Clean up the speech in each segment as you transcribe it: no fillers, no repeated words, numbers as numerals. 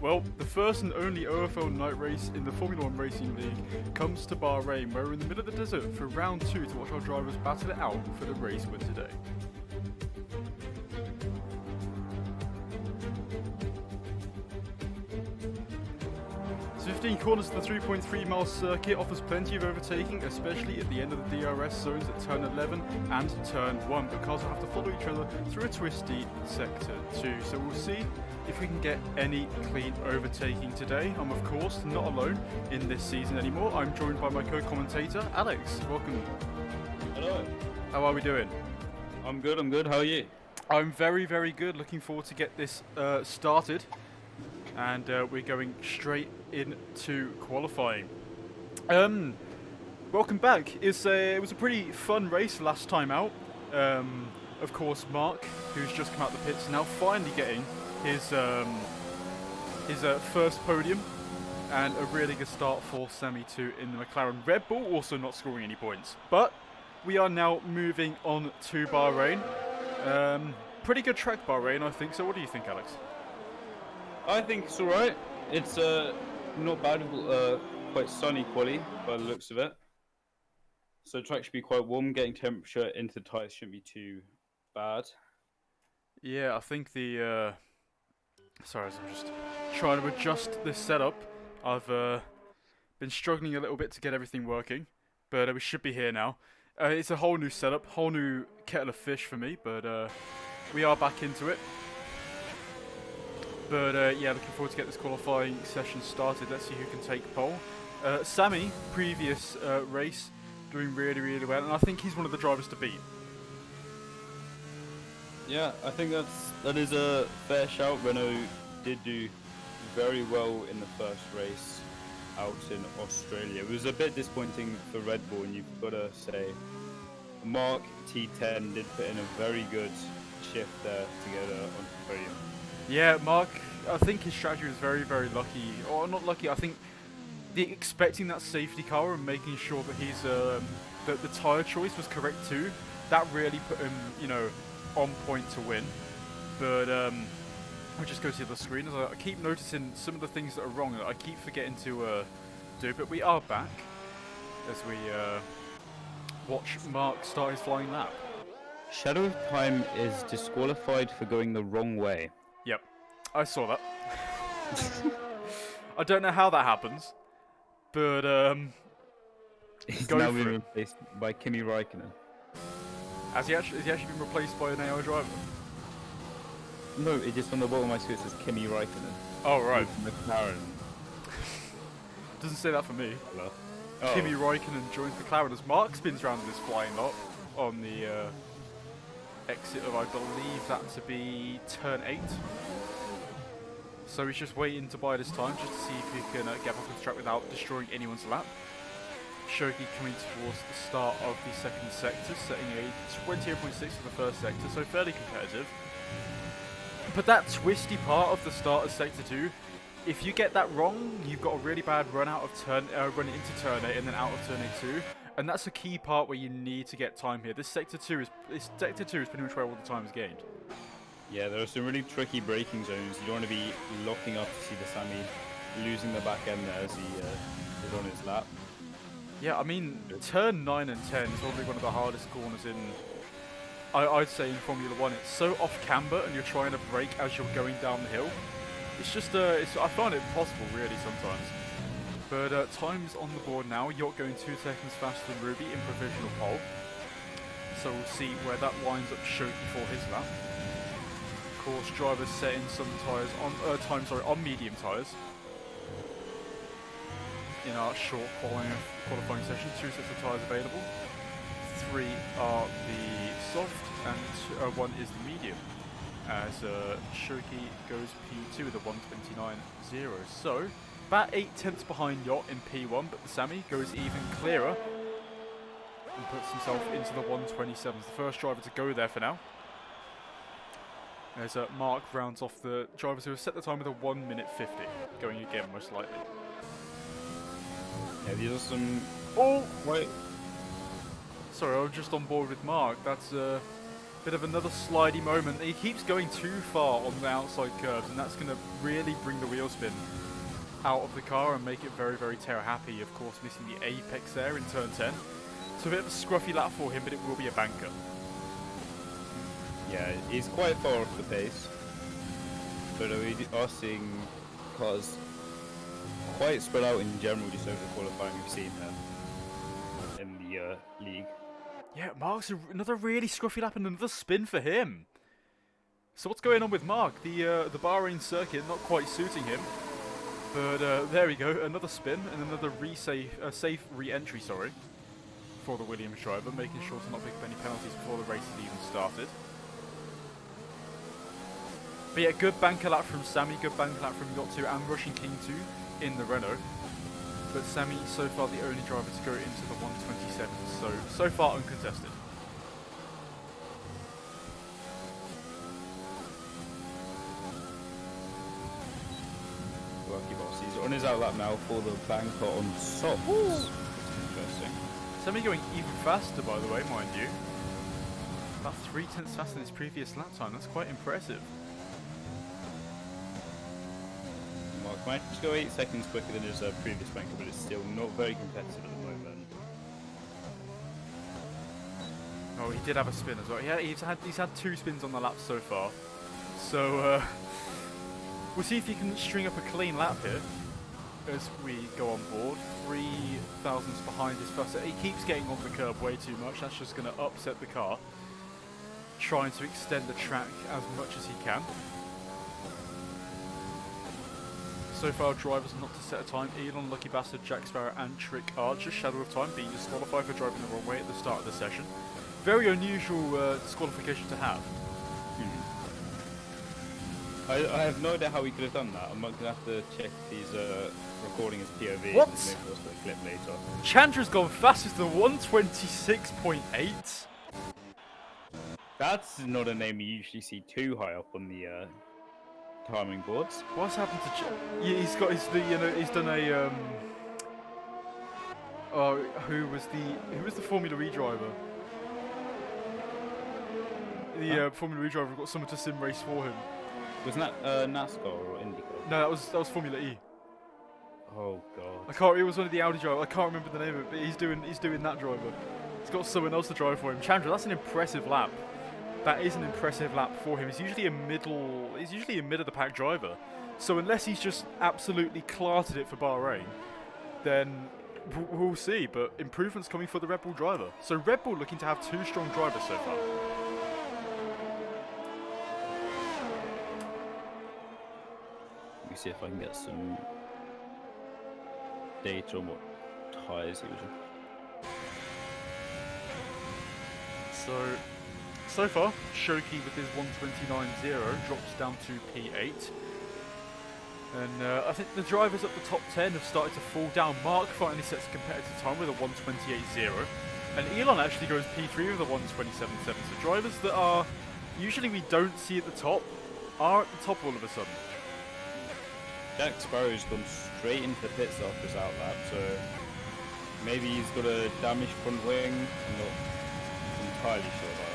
Well, the first and only OFL night race in the Formula One Racing League comes to Bahrain, where we're in the middle of the desert for round 2 to watch our drivers battle it out for the race win today. So 15 corners to the 3.3 mile circuit offers plenty of overtaking, especially at the end of the DRS zones at turn 11 and turn 1, but cars will have to follow each other through a twisty sector 2. So we'll see if we can get any clean overtaking today. I'm of course not alone in this season anymore. I'm joined by my co-commentator Alex. Welcome. Hello. How are we doing? I'm good. How are you? I'm very, very good. Looking forward to get this started. And we're going straight into qualifying. Welcome back. It was a pretty fun race last time out. Of course, Mark, who's just come out the pits, now finally getting his first podium, and a really good start for Semi 2 in the McLaren. Red Bull also not scoring any points, but we are now moving on to Bahrain. Pretty good track, Bahrain, I think. So, what do you think, Alex? I think it's alright. It's not bad, quite sunny quality by the looks of it. So the track should be quite warm. Getting temperature into the tyres shouldn't be too bad. Yeah, I think the... Sorry, I'm just trying to adjust this setup. I've been struggling a little bit to get everything working, but we should be here now. It's a whole new setup, whole new kettle of fish for me, but we are back into it. But yeah, looking forward to get this qualifying session started. Let's see who can take pole. Sami, previous race, doing really, really well, and I think he's one of the drivers to beat. Yeah, I think that is a fair shout. Renault did do very well in the first race out in Australia. It was a bit disappointing for Red Bull, and you've got to say, Mark T10 did put in a very good shift there to get on the podium. Yeah, Mark, I think his strategy was very, very lucky. Or not lucky, I think expecting that safety car and making sure that he's that the tyre choice was correct too, that really put him, on point to win. But we'll just go to the other screen. As I keep noticing some of the things that are wrong that I keep forgetting to do, but we are back as we watch Mark start his flying lap. Shadow of Time is disqualified for going the wrong way. Yep, I saw that. I don't know how that happens, but He's go now for been it. replaced by Kimi Räikkönen. Has he actually been replaced by an AI driver? No, it just on the bottom of my screen says Kimi Räikkönen. Oh right. McLaren. Doesn't say that for me. Hello. Kimi Räikkönen joins McLaren as Mark spins around in his flying lot on the exit of, I believe that to be turn 8. So he's just waiting to buy this time just to see if he can get back on the track without destroying anyone's lap. Shoki coming towards the start of the second sector, setting a 28.6 for the first sector, so fairly competitive. But that twisty part of the start of sector 2, if you get that wrong, you've got a really bad run out of run into turn 8 and then out of turn 8 2. And that's a key part where you need to get time here. This sector 2 is pretty much where all the time is gained. Yeah, there are some really tricky braking zones. You don't want to be locking up to see the Sami losing the back end there as he is on his lap. Yeah, I mean, turn 9 and 10 is probably one of the hardest corners in, I'd say, in Formula 1. It's so off camber and you're trying to brake as you're going down the hill. It's just, I find it impossible really sometimes. But time's on the board now. Yacht going 2 seconds faster than Ruby in provisional pole. So we'll see where that lines up Shoki for his lap. Of course, drivers setting some tyres on medium tyres. In our short qualifying session, 2 sets of tyres available. 3 are the soft and 1 is the medium. As Shoki goes P2 with a 129.0. So, about 8 tenths behind Yacht in P1, but the Sami goes even clearer and puts himself into the 127s. The first driver to go there for now. As Mark rounds off the drivers who have set the time with a 1 minute 50, going again most likely. Yeah, these are some... Oh! Wait. Sorry, I was just on board with Mark. That's Bit of another slidey moment. He keeps going too far on the outside curves, and that's going to really bring the wheel spin out of the car and make it very, very tail happy. Of course, missing the apex there in turn 10. So a bit of a scruffy lap for him, but it will be a banker. Yeah, he's quite far off the pace. But we are seeing cars quite spread out in general just over the qualifying we've seen here in the league. Yeah, Mark's another really scruffy lap and another spin for him. So what's going on with Mark? The Bahrain circuit not quite suiting him. But there we go, another spin and another safe re-entry, sorry, for the Williams driver, making sure to not pick up any penalties before the race has even started. But yeah, good banker lap from Sammy, good banker lap from Yotsu and Russian King 2 in the Renault. But Sammy, so far the only driver to go into the 127, so far uncontested. Lucky boss. He's on his out lap now for the banker on softs. Interesting. Sammy going even faster, by the way, mind you. About 0.3 faster than his previous lap time, that's quite impressive. Mark might just go 8 seconds quicker than his previous banker, but it's still not very competitive at the moment. Oh, he did have a spin as well. Yeah, he's had 2 spins on the lap so far. So we'll see if he can string up a clean lap here as we go on board. 3 thousandths behind his first. He keeps getting on the curb way too much. That's just going to upset the car. Trying to extend the track as much as he can. So far, drivers not to set a time. Elon, Lucky Bastard, Jack Sparrow and Trick Archer. Shadow of Time being disqualified for driving the wrong way at the start of the session. Very unusual disqualification to have. I have no idea how he could have done that. I'm going to have to check if he's recording his POV. What? And maybe we'll put a clip later. Chandra's gone fastest to 126.8. That's not a name you usually see too high up on the timing boards. What's happened to? Yeah, he's got he's done a Oh, who was the Formula E driver? The Formula E driver got someone to sim race for him. Wasn't that NASCAR or IndyCar? No, that was Formula E. Oh god. I can't. It was one of the Audi drivers. I can't remember the name of it, but he's doing that driver. He's got someone else to drive for him. Chandra, that's an impressive lap. That is an impressive lap for him. He's usually a middle of the pack driver. So unless he's just absolutely clarted it for Bahrain, then we'll see. But improvements coming for the Red Bull driver. So Red Bull looking to have 2 strong drivers so far. Let me see if I can get some data on what tyres he was on. So far, Shoki with his 129.0 drops down to P8. And I think the drivers up the top 10 have started to fall down. Mark finally sets a competitive time with a 128.0. And Elon actually goes P3 with a 127.7. So drivers that are usually we don't see at the top are at the top all of a sudden. Jack Sparrow's gone straight into the pits after his out lap, so maybe he's got a damaged front wing. I'm not entirely sure about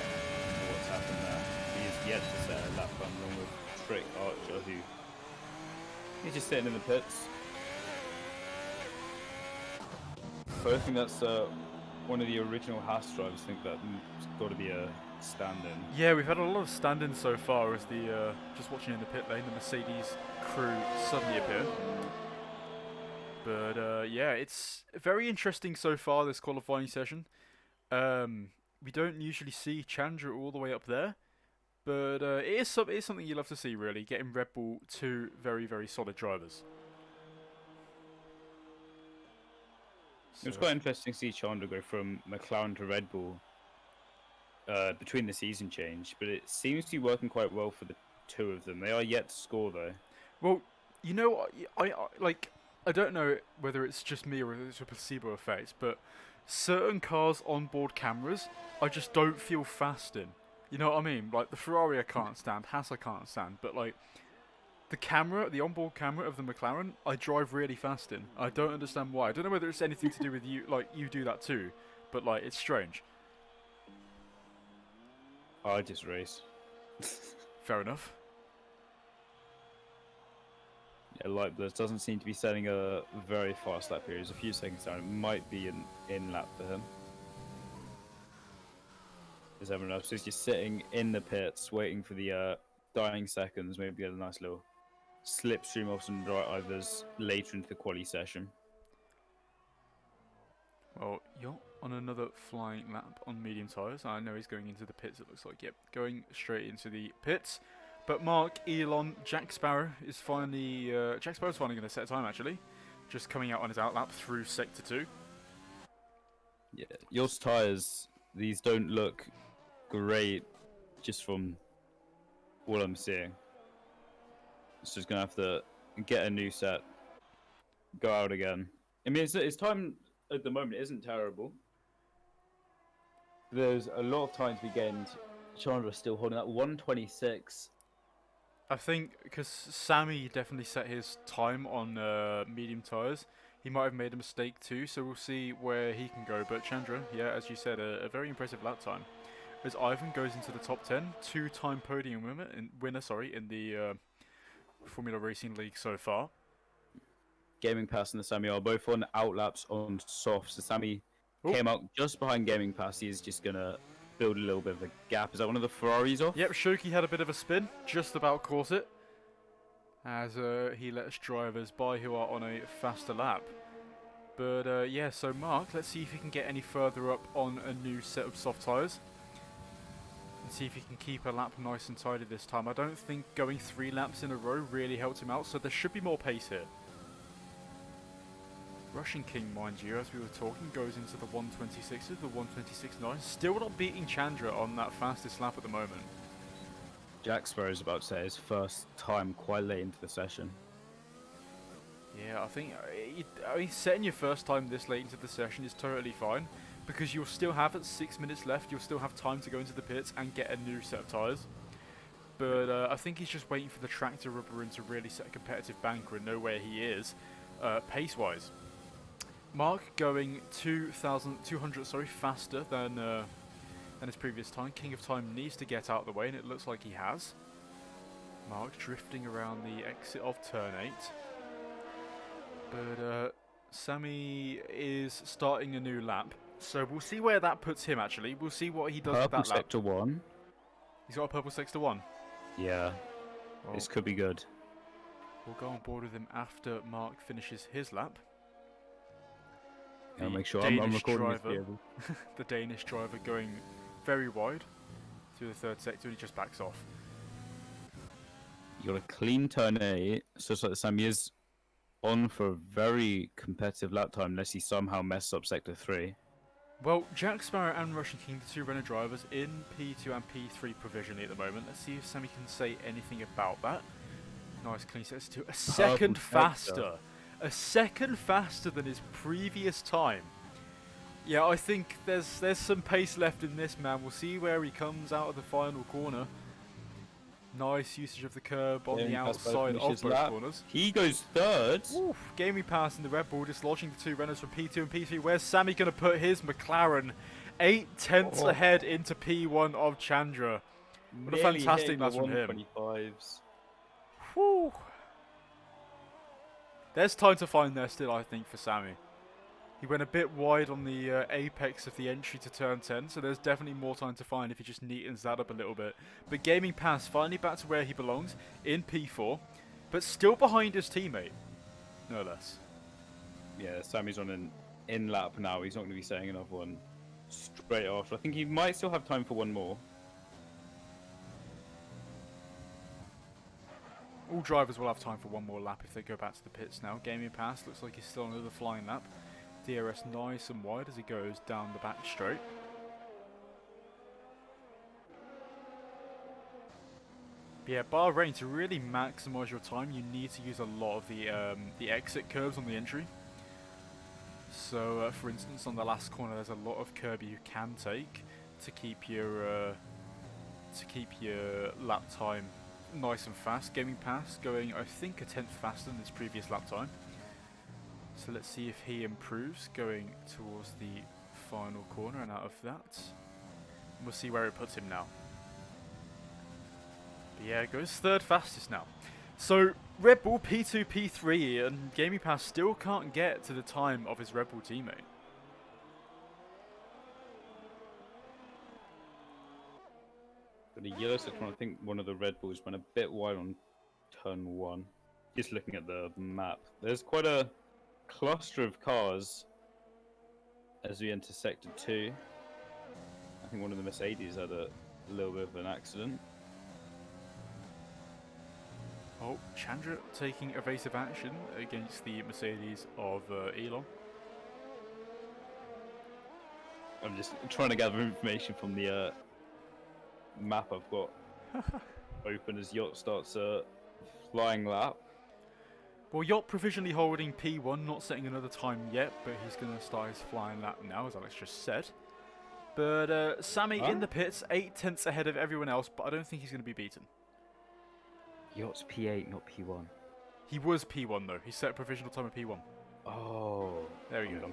what's happened there. He is yet to set a lap run along with Trick Archer, who he's just sitting in the pits. But I think that's one of the original Haas drivers. I think that's got to be a stand-in. Yeah, we've had a lot of stand-ins so far as the just watching in the pit lane, the Mercedes crew suddenly appear. But yeah, it's very interesting so far, this qualifying session. We don't usually see Chandra all the way up there, but it is something you love to see, really, getting Red Bull 2 very, very solid drivers. It was quite interesting to see Chandra go from McLaren to Red Bull between the season change, but it seems to be working quite well for the 2 of them. They are yet to score, though. Well, you know, I don't know whether it's just me or whether it's a placebo effect, but certain cars' onboard cameras I just don't feel fast in. You know what I mean? Like the Ferrari I can't stand, Haas I can't stand, but like the onboard camera of the McLaren, I drive really fast in. I don't understand why. I don't know whether it's anything to do with you, like you do that too, but like it's strange. I just race. Fair enough. Yeah, Light Bliss doesn't seem to be setting a very fast lap here. He's a few seconds down. It might be an in lap for him. As everyone else is just sitting in the pits, waiting for the dying seconds. Maybe get a nice little slipstream of some drivers later into the quali session. Well, you're on another flying lap on medium tyres. I know he's going into the pits, it looks like. Yep, going straight into the pits. But Mark, Elon, Jack Sparrow is finally... Jack Sparrow's finally going to set a time, actually. Just coming out on his outlap through Sector 2. Yeah, Yost tyres, these don't look great just from what I'm seeing. It's just going to have to get a new set, go out again. I mean, his time at the moment isn't terrible. There's a lot of time to be gained. Chandra still holding that 126. I think because Sammy definitely set his time on medium tyres. He might have made a mistake too, so we'll see where he can go. But Chandra, yeah, as you said, a very impressive lap time. As Ivan goes into the top 10, two-time podium winner in the Formula Racing League so far. Gaming Pass and the Sammy are both on outlaps on softs. So Sammy came out just behind Gaming Pass. He's just going to build a little bit of a gap. Is that one of the Ferraris off? Yep, Shoki had a bit of a spin, just about caught it, as he lets drivers by who are on a faster lap. But yeah, so Mark, let's see if he can get any further up on a new set of soft tyres. And see if he can keep a lap nice and tidy this time. I don't think going 3 laps in a row really helped him out, so there should be more pace here. Russian King, mind you, as we were talking, goes into the 126s, the 126.9. Still not beating Chandra on that fastest lap at the moment. Jack Sparrow is about to say his first time quite late into the session. Yeah, I think setting your first time this late into the session is totally fine, because you'll still have 6 minutes left, you'll still have time to go into the pits and get a new set of tyres. But I think he's just waiting for the track to rubber in to really set a competitive banker and know where he is, pace-wise. Mark going 2,200 faster than his previous time. King of Time needs to get out of the way, and it looks like he has. Mark drifting around the exit of turn 8. But Sammy is starting a new lap, so we'll see where that puts him, actually. We'll see what he does with that lap. Sector 1. He's got a purple Sector 1? Yeah, well, this could be good. We'll go on board with him after Mark finishes his lap. I'll make sure I'm recording this driver, the Danish driver going very wide through the third sector, and he just backs off. You got a clean turn 8, so it's like Sammy is on for a very competitive lap time unless he somehow messes up Sector 3. Well, Jack Sparrow and Russian King, the two Renault drivers, in P2 and P3 provisionally at the moment. Let's see if Sammy can say anything about that. Nice clean Sector 2. A second faster. A second faster than his previous time. Yeah, I think there's some pace left in this, man. We'll see where he comes out of the final corner. Nice usage of the curb on the outside of both corners. He goes third. Oof, Gaming Pass in the Red Bull, dislodging the two Renaults from P2 and P3. Where's Sammy going to put his McLaren? 8 tenths ahead into P1 of Chandra. What a fantastic match from him. 125s. Whew. There's time to find there still, I think, for Sammy. He went a bit wide on the apex of the entry to turn 10, so there's definitely more time to find if he just neatens that up a little bit. But Gaming Pass finally back to where he belongs, in P4, but still behind his teammate, no less. Yeah, Sammy's on an in-lap now. He's not going to be setting another one straight after. I think he might still have time for one more. All drivers will have time for one more lap if they go back to the pits now. Gaming Pass looks like he's still on another flying lap. DRS nice and wide as he goes down the back straight. But yeah, Bahrain, to really maximise your time, you need to use a lot of the exit curves on the entry. So, for instance, on the last corner, there's a lot of curb you can take to keep your lap time nice and fast. Gaming Pass going, I think, a tenth faster than his previous lap time. So let's see if he improves going towards the final corner and out of that. We'll see where it puts him now. But yeah, it goes third fastest now. So Red Bull P2, P3, and Gaming Pass still can't get to the time of his Red Bull teammate. But the yellow section, I think one of the Red Bulls went a bit wide on turn 1. Just looking at the map, there's quite a cluster of cars as we enter sector 2. I think one of the Mercedes had a little bit of an accident. Oh, Chandra taking evasive action against the Mercedes of Elon. I'm just trying to gather information from the map I've got open as Yacht starts a flying lap. Well, Yacht provisionally holding P1, not setting another time yet, but he's going to start his flying lap now, as Alex just said. But Sammy in the pits, 8 tenths ahead of everyone else, but I don't think he's going to be beaten. Yacht's P8, not P1. He was P1 though. He set a provisional time of P1. Oh, There we go.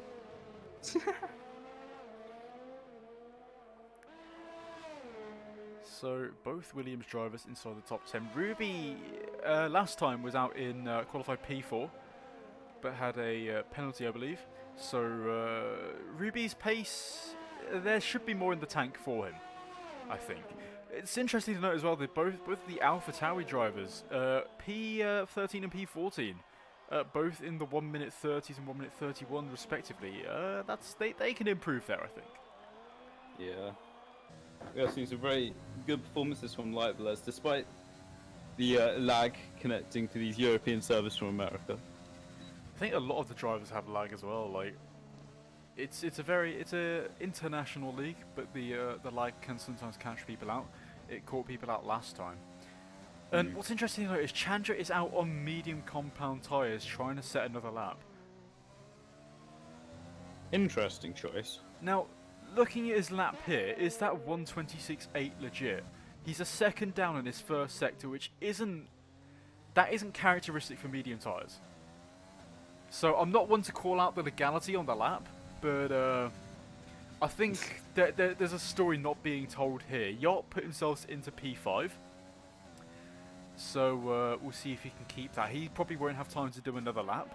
So both Williams drivers inside the top 10. Ruby last time was out in qualified P4, but had a penalty, I believe. So Ruby's pace, there should be more in the tank for him, I think. It's interesting to note as well that both the AlphaTauri drivers, P13 and P14, both in the 1 minute 30s and 1 minute 31 respectively. They can improve there, I think. yeah. We have seen some very good performances from Light Blurs, despite the lag connecting to these European servers from America. I think a lot of the drivers have lag as well. Like, it's a international league, but the lag can sometimes catch people out. It caught people out last time. And what's interesting though is Chandra is out on medium compound tyres trying to set another lap. Interesting choice. Now, looking at his lap here, is that 126.8 legit? He's a second down in his first sector, which isn't characteristic for medium tyres. So I'm not one to call out the legality on the lap, but I think there's a story not being told here. Yacht put himself into P5, so we'll see if he can keep that. He probably won't have time to do another lap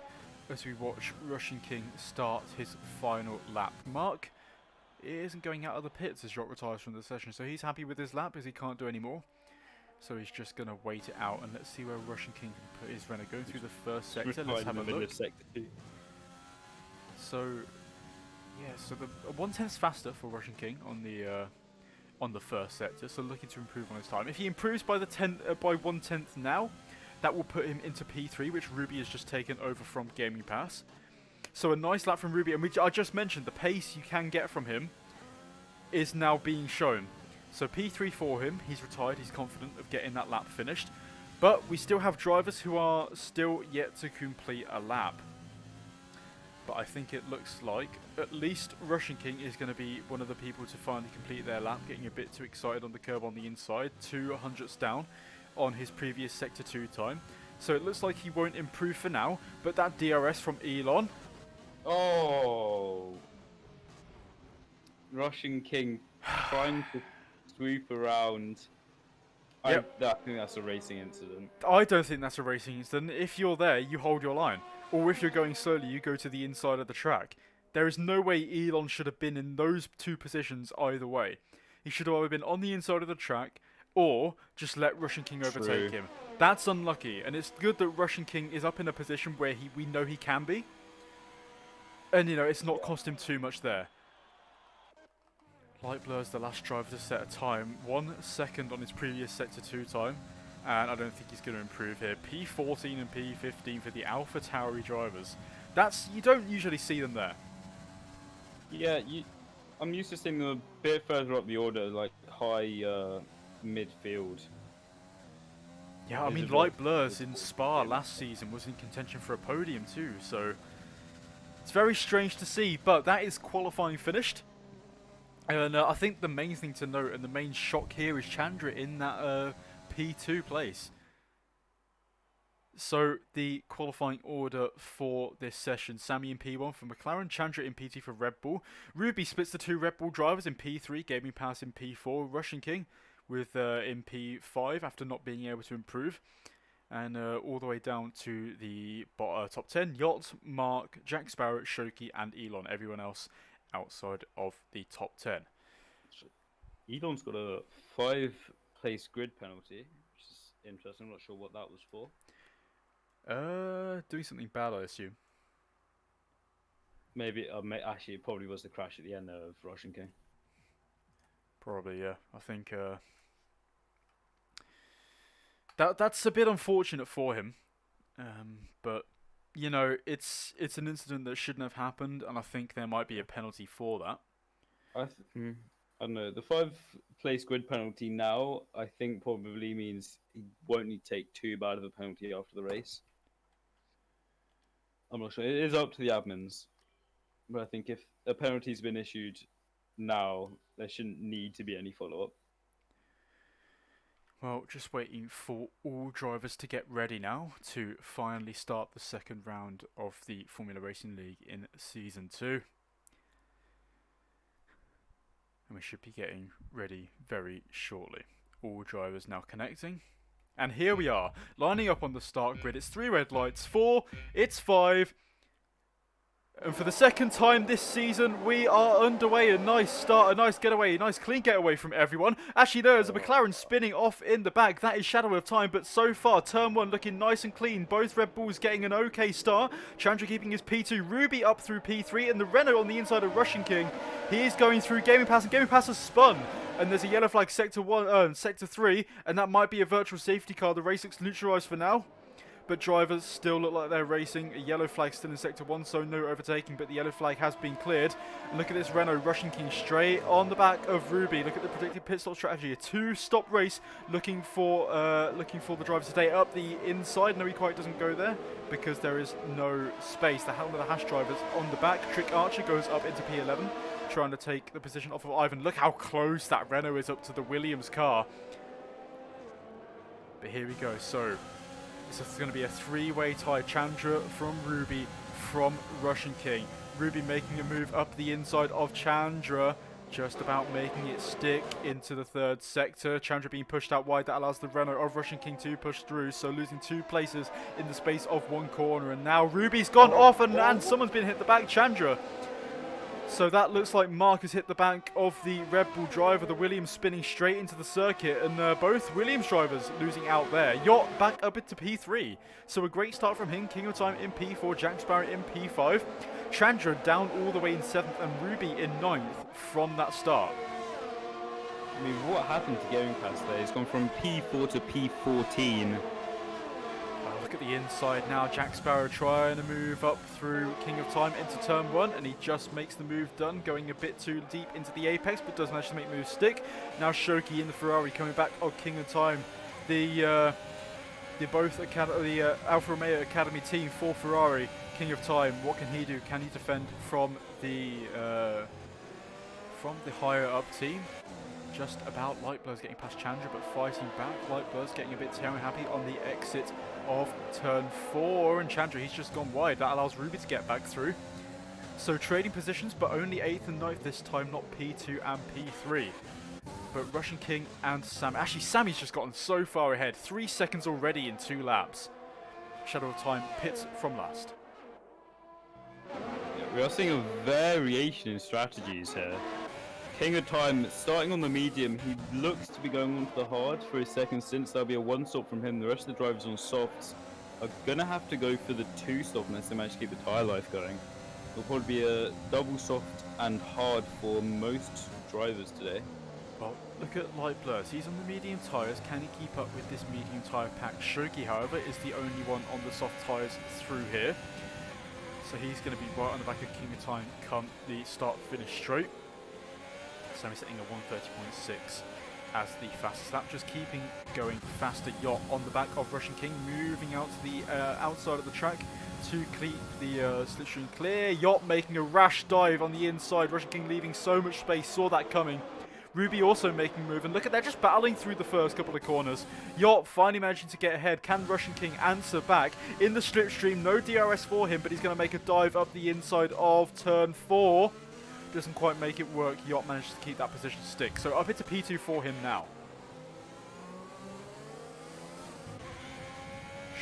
as we watch Russian King start his final lap. Mark isn't going out of the pits as Yacht retires from the session, so he's happy with his lap as he can't do any more. So he's just going to wait it out, and let's see where Russian King can put his Renault. Going through the first sector, let's have a look. So, yeah, so the 1/10 faster for Russian King on the first sector, so looking to improve on his time. If he improves by the by 1/10 now, that will put him into P3, which Ruby has just taken over from Gaming Pass. So a nice lap from Ruby, and I just mentioned the pace you can get from him is now being shown. So P3 for him, he's retired, he's confident of getting that lap finished. But we still have drivers who are still yet to complete a lap. But I think it looks like at least Russian King is going to be one of the people to finally complete their lap, getting a bit too excited on the curb on the inside, 200ths down on his previous Sector 2 time. So it looks like he won't improve for now, but that DRS from Elon. Oh! Russian King trying to swoop around. Yep. I think that's a racing incident. I don't think that's a racing incident. If you're there, you hold your line. Or if you're going slowly, you go to the inside of the track. There is no way Elon should have been in those two positions either way. He should have either been on the inside of the track or just let Russian King overtake him. That's unlucky, and it's good that Russian King is up in a position where we know he can be. And, it's not cost him too much there. Light Blur's the last driver to set a time. 1 second on his previous Sector 2 time. And I don't think he's going to improve here. P14 and P15 for the AlphaTauri drivers. You don't usually see them there. Yeah, I'm used to seeing them a bit further up the order, like high midfield. Yeah, I mean, Light Blur's in Spa last season was in contention for a podium too, so it's very strange to see, but that is qualifying finished. And I think the main thing to note and the main shock here is Chandra in that P2 place. So the qualifying order for this session: Sammy in P1 for McLaren, Chandra in P2 for Red Bull, Ruby splits the two Red Bull drivers in P3, Gaming Pass in P4, Russian King with in P5 after not being able to improve. And all the way down to the top 10, Yacht, Mark, Jack Sparrow, Shoki, and Elon. Everyone else outside of the top 10. Elon's got a 5-place grid penalty, which is interesting. I'm not sure what that was for. Doing something bad, I assume. Maybe, actually, it probably was the crash at the end there of Russian King. Probably, yeah. I think that's a bit unfortunate for him. But you know, it's an incident that shouldn't have happened, and I think there might be a penalty for that. I don't know. The 5-place grid penalty now, I think, probably means he won't need to take too bad of a penalty after the race. I'm not sure. It is up to the admins. But I think if a penalty's been issued now, there shouldn't need to be any follow-up. Well, just waiting for all drivers to get ready now to finally start the second round of the Formula Racing League in Season 2. And we should be getting ready very shortly. All drivers now connecting. And here we are, lining up on the start grid. It's 3 red lights, 4, it's 5. And for the second time this season, we are underway. A nice start, a nice getaway, a nice clean getaway from everyone. Actually, there's a McLaren spinning off in the back. That is Shadow of Time, but so far, turn 1 looking nice and clean. Both Red Bulls getting an okay start. Chandra keeping his P2, Ruby up through P3, and the Renault on the inside of Russian King. He is going through Gaming Pass, and Gaming Pass has spun. And there's a yellow flag sector 3, and that might be a virtual safety car. The race looks neutralised for now. But drivers still look like they're racing. A yellow flag still in sector 1, so no overtaking, but the yellow flag has been cleared. And look at this Renault Russian King straight on the back of Ruby. Look at the predicted pit stop strategy. A 2-stop race looking for the driver to stay up the inside. No, he quite doesn't go there because there is no space. The helmet of the Hash drivers on the back. Trick Archer goes up into P11, trying to take the position off of Ivan. Look how close that Renault is up to the Williams car. But here we go. So this is going to be a 3-way tie. Chandra from Ruby from Russian King. Ruby making a move up the inside of Chandra, just about making it stick into the 3rd sector. Chandra being pushed out wide. That allows the Renault of Russian King to push through, so losing 2 places in the space of 1 corner. And now Ruby's gone off and someone's been hit the back. Chandra. So that looks like Mark has hit the back of the Red Bull driver, the Williams spinning straight into the circuit, and both Williams drivers losing out there. Yacht back up into P3. So a great start from him. King of Time in P4, Jack Sparrow in P5. Chandra down all the way in 7th, and Ruby in 9th from that start. I mean, what happened to Gaming Pass there? It's gone from P4 to P14. Look at the inside now. Jack Sparrow trying to move up through King of Time into turn 1, and he just makes the move done, going a bit too deep into the apex, but does manage to make moves stick. Now Shoki in the Ferrari coming back on King of Time. The Alfa Romeo Academy team for Ferrari. King of Time, what can he do? Can he defend from the higher up team? Just about. Lightblur's getting past Chandra, but fighting back. Lightblur's getting a bit tearing happy on the exit of turn 4, and Chandra, he's just gone wide. That allows Ruby to get back through. So trading positions, but only 8th and 9th this time, not P2 and P3. But Russian King and Sam. Actually, Sammy's just gotten so far ahead. 3 seconds already in 2 laps. Shadow of Time pits from last. Yeah, we are seeing a variation in strategies here. King of Time starting on the medium. He looks to be going on to the hard for his second stint. There'll be a 1-stop from him. The rest of the drivers on softs are gonna have to go for the 2-stop unless they manage to keep the tyre life going. It'll probably be a double soft and hard for most drivers today. Well, look at Light Blurs. He's on the medium tyres. Can he keep up with this medium tyre pack? Shoki, however, is the only one on the soft tyres through here. So he's going to be right on the back of King of Time come the start-finish straight. So he's setting a 1:30.6 as the fastest lap. Just keeping going faster. Yacht on the back of Russian King, moving out to the outside of the track to keep the slipstream clear. Yacht making a rash dive on the inside. Russian King leaving so much space, saw that coming. Ruby also making a move, and look at, they're just battling through the first couple of corners. Yacht finally managing to get ahead. Can Russian King answer back in the slipstream? No DRS for him, but he's going to make a dive up the inside of turn 4. Doesn't quite make it work. Yacht managed to keep that position stick. So up into P2 for him now.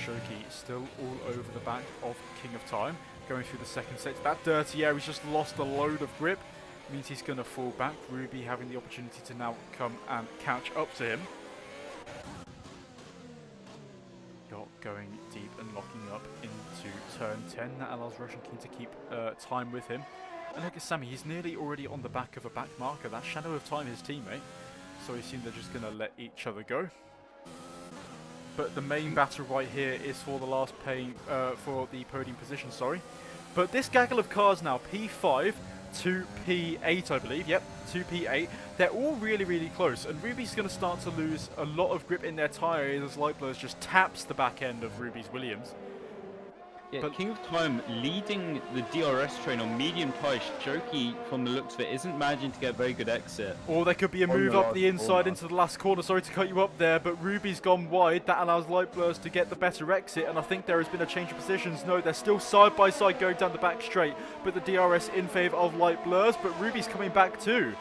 Shoki still all over the back of King of Time. Going through the second sector. That dirty air, he's just lost a load of grip. Means he's going to fall back. Ruby having the opportunity to now come and catch up to him. Yacht going deep and locking up into turn 10. That allows Russian King to keep time with him. And look at Sammy, he's nearly already on the back of a back marker. That's Shadow of Time, his teammate. So I assume they're just going to let each other go. But the main battle right here is for the last for the podium position, sorry. But this gaggle of cars now, P5 to P8, I believe. Yep, to P8. They're all really, really close. And Ruby's going to start to lose a lot of grip in their tyres as Lightblurs just taps the back end of Ruby's Williams. Yeah, But King of Time leading the DRS train on medium tyres. Shoki, from the looks of it, isn't managing to get a very good exit. or there could be a On move the up last the inside corner. into the last corner. Sorry to cut you up there, but Ruby's gone wide. That allows Lightblurs to get the better exit, and I think there has been a change of positions. No, they're still side by side going down the back straight, but the DRS in favour of Lightblurs, but Ruby's coming back too.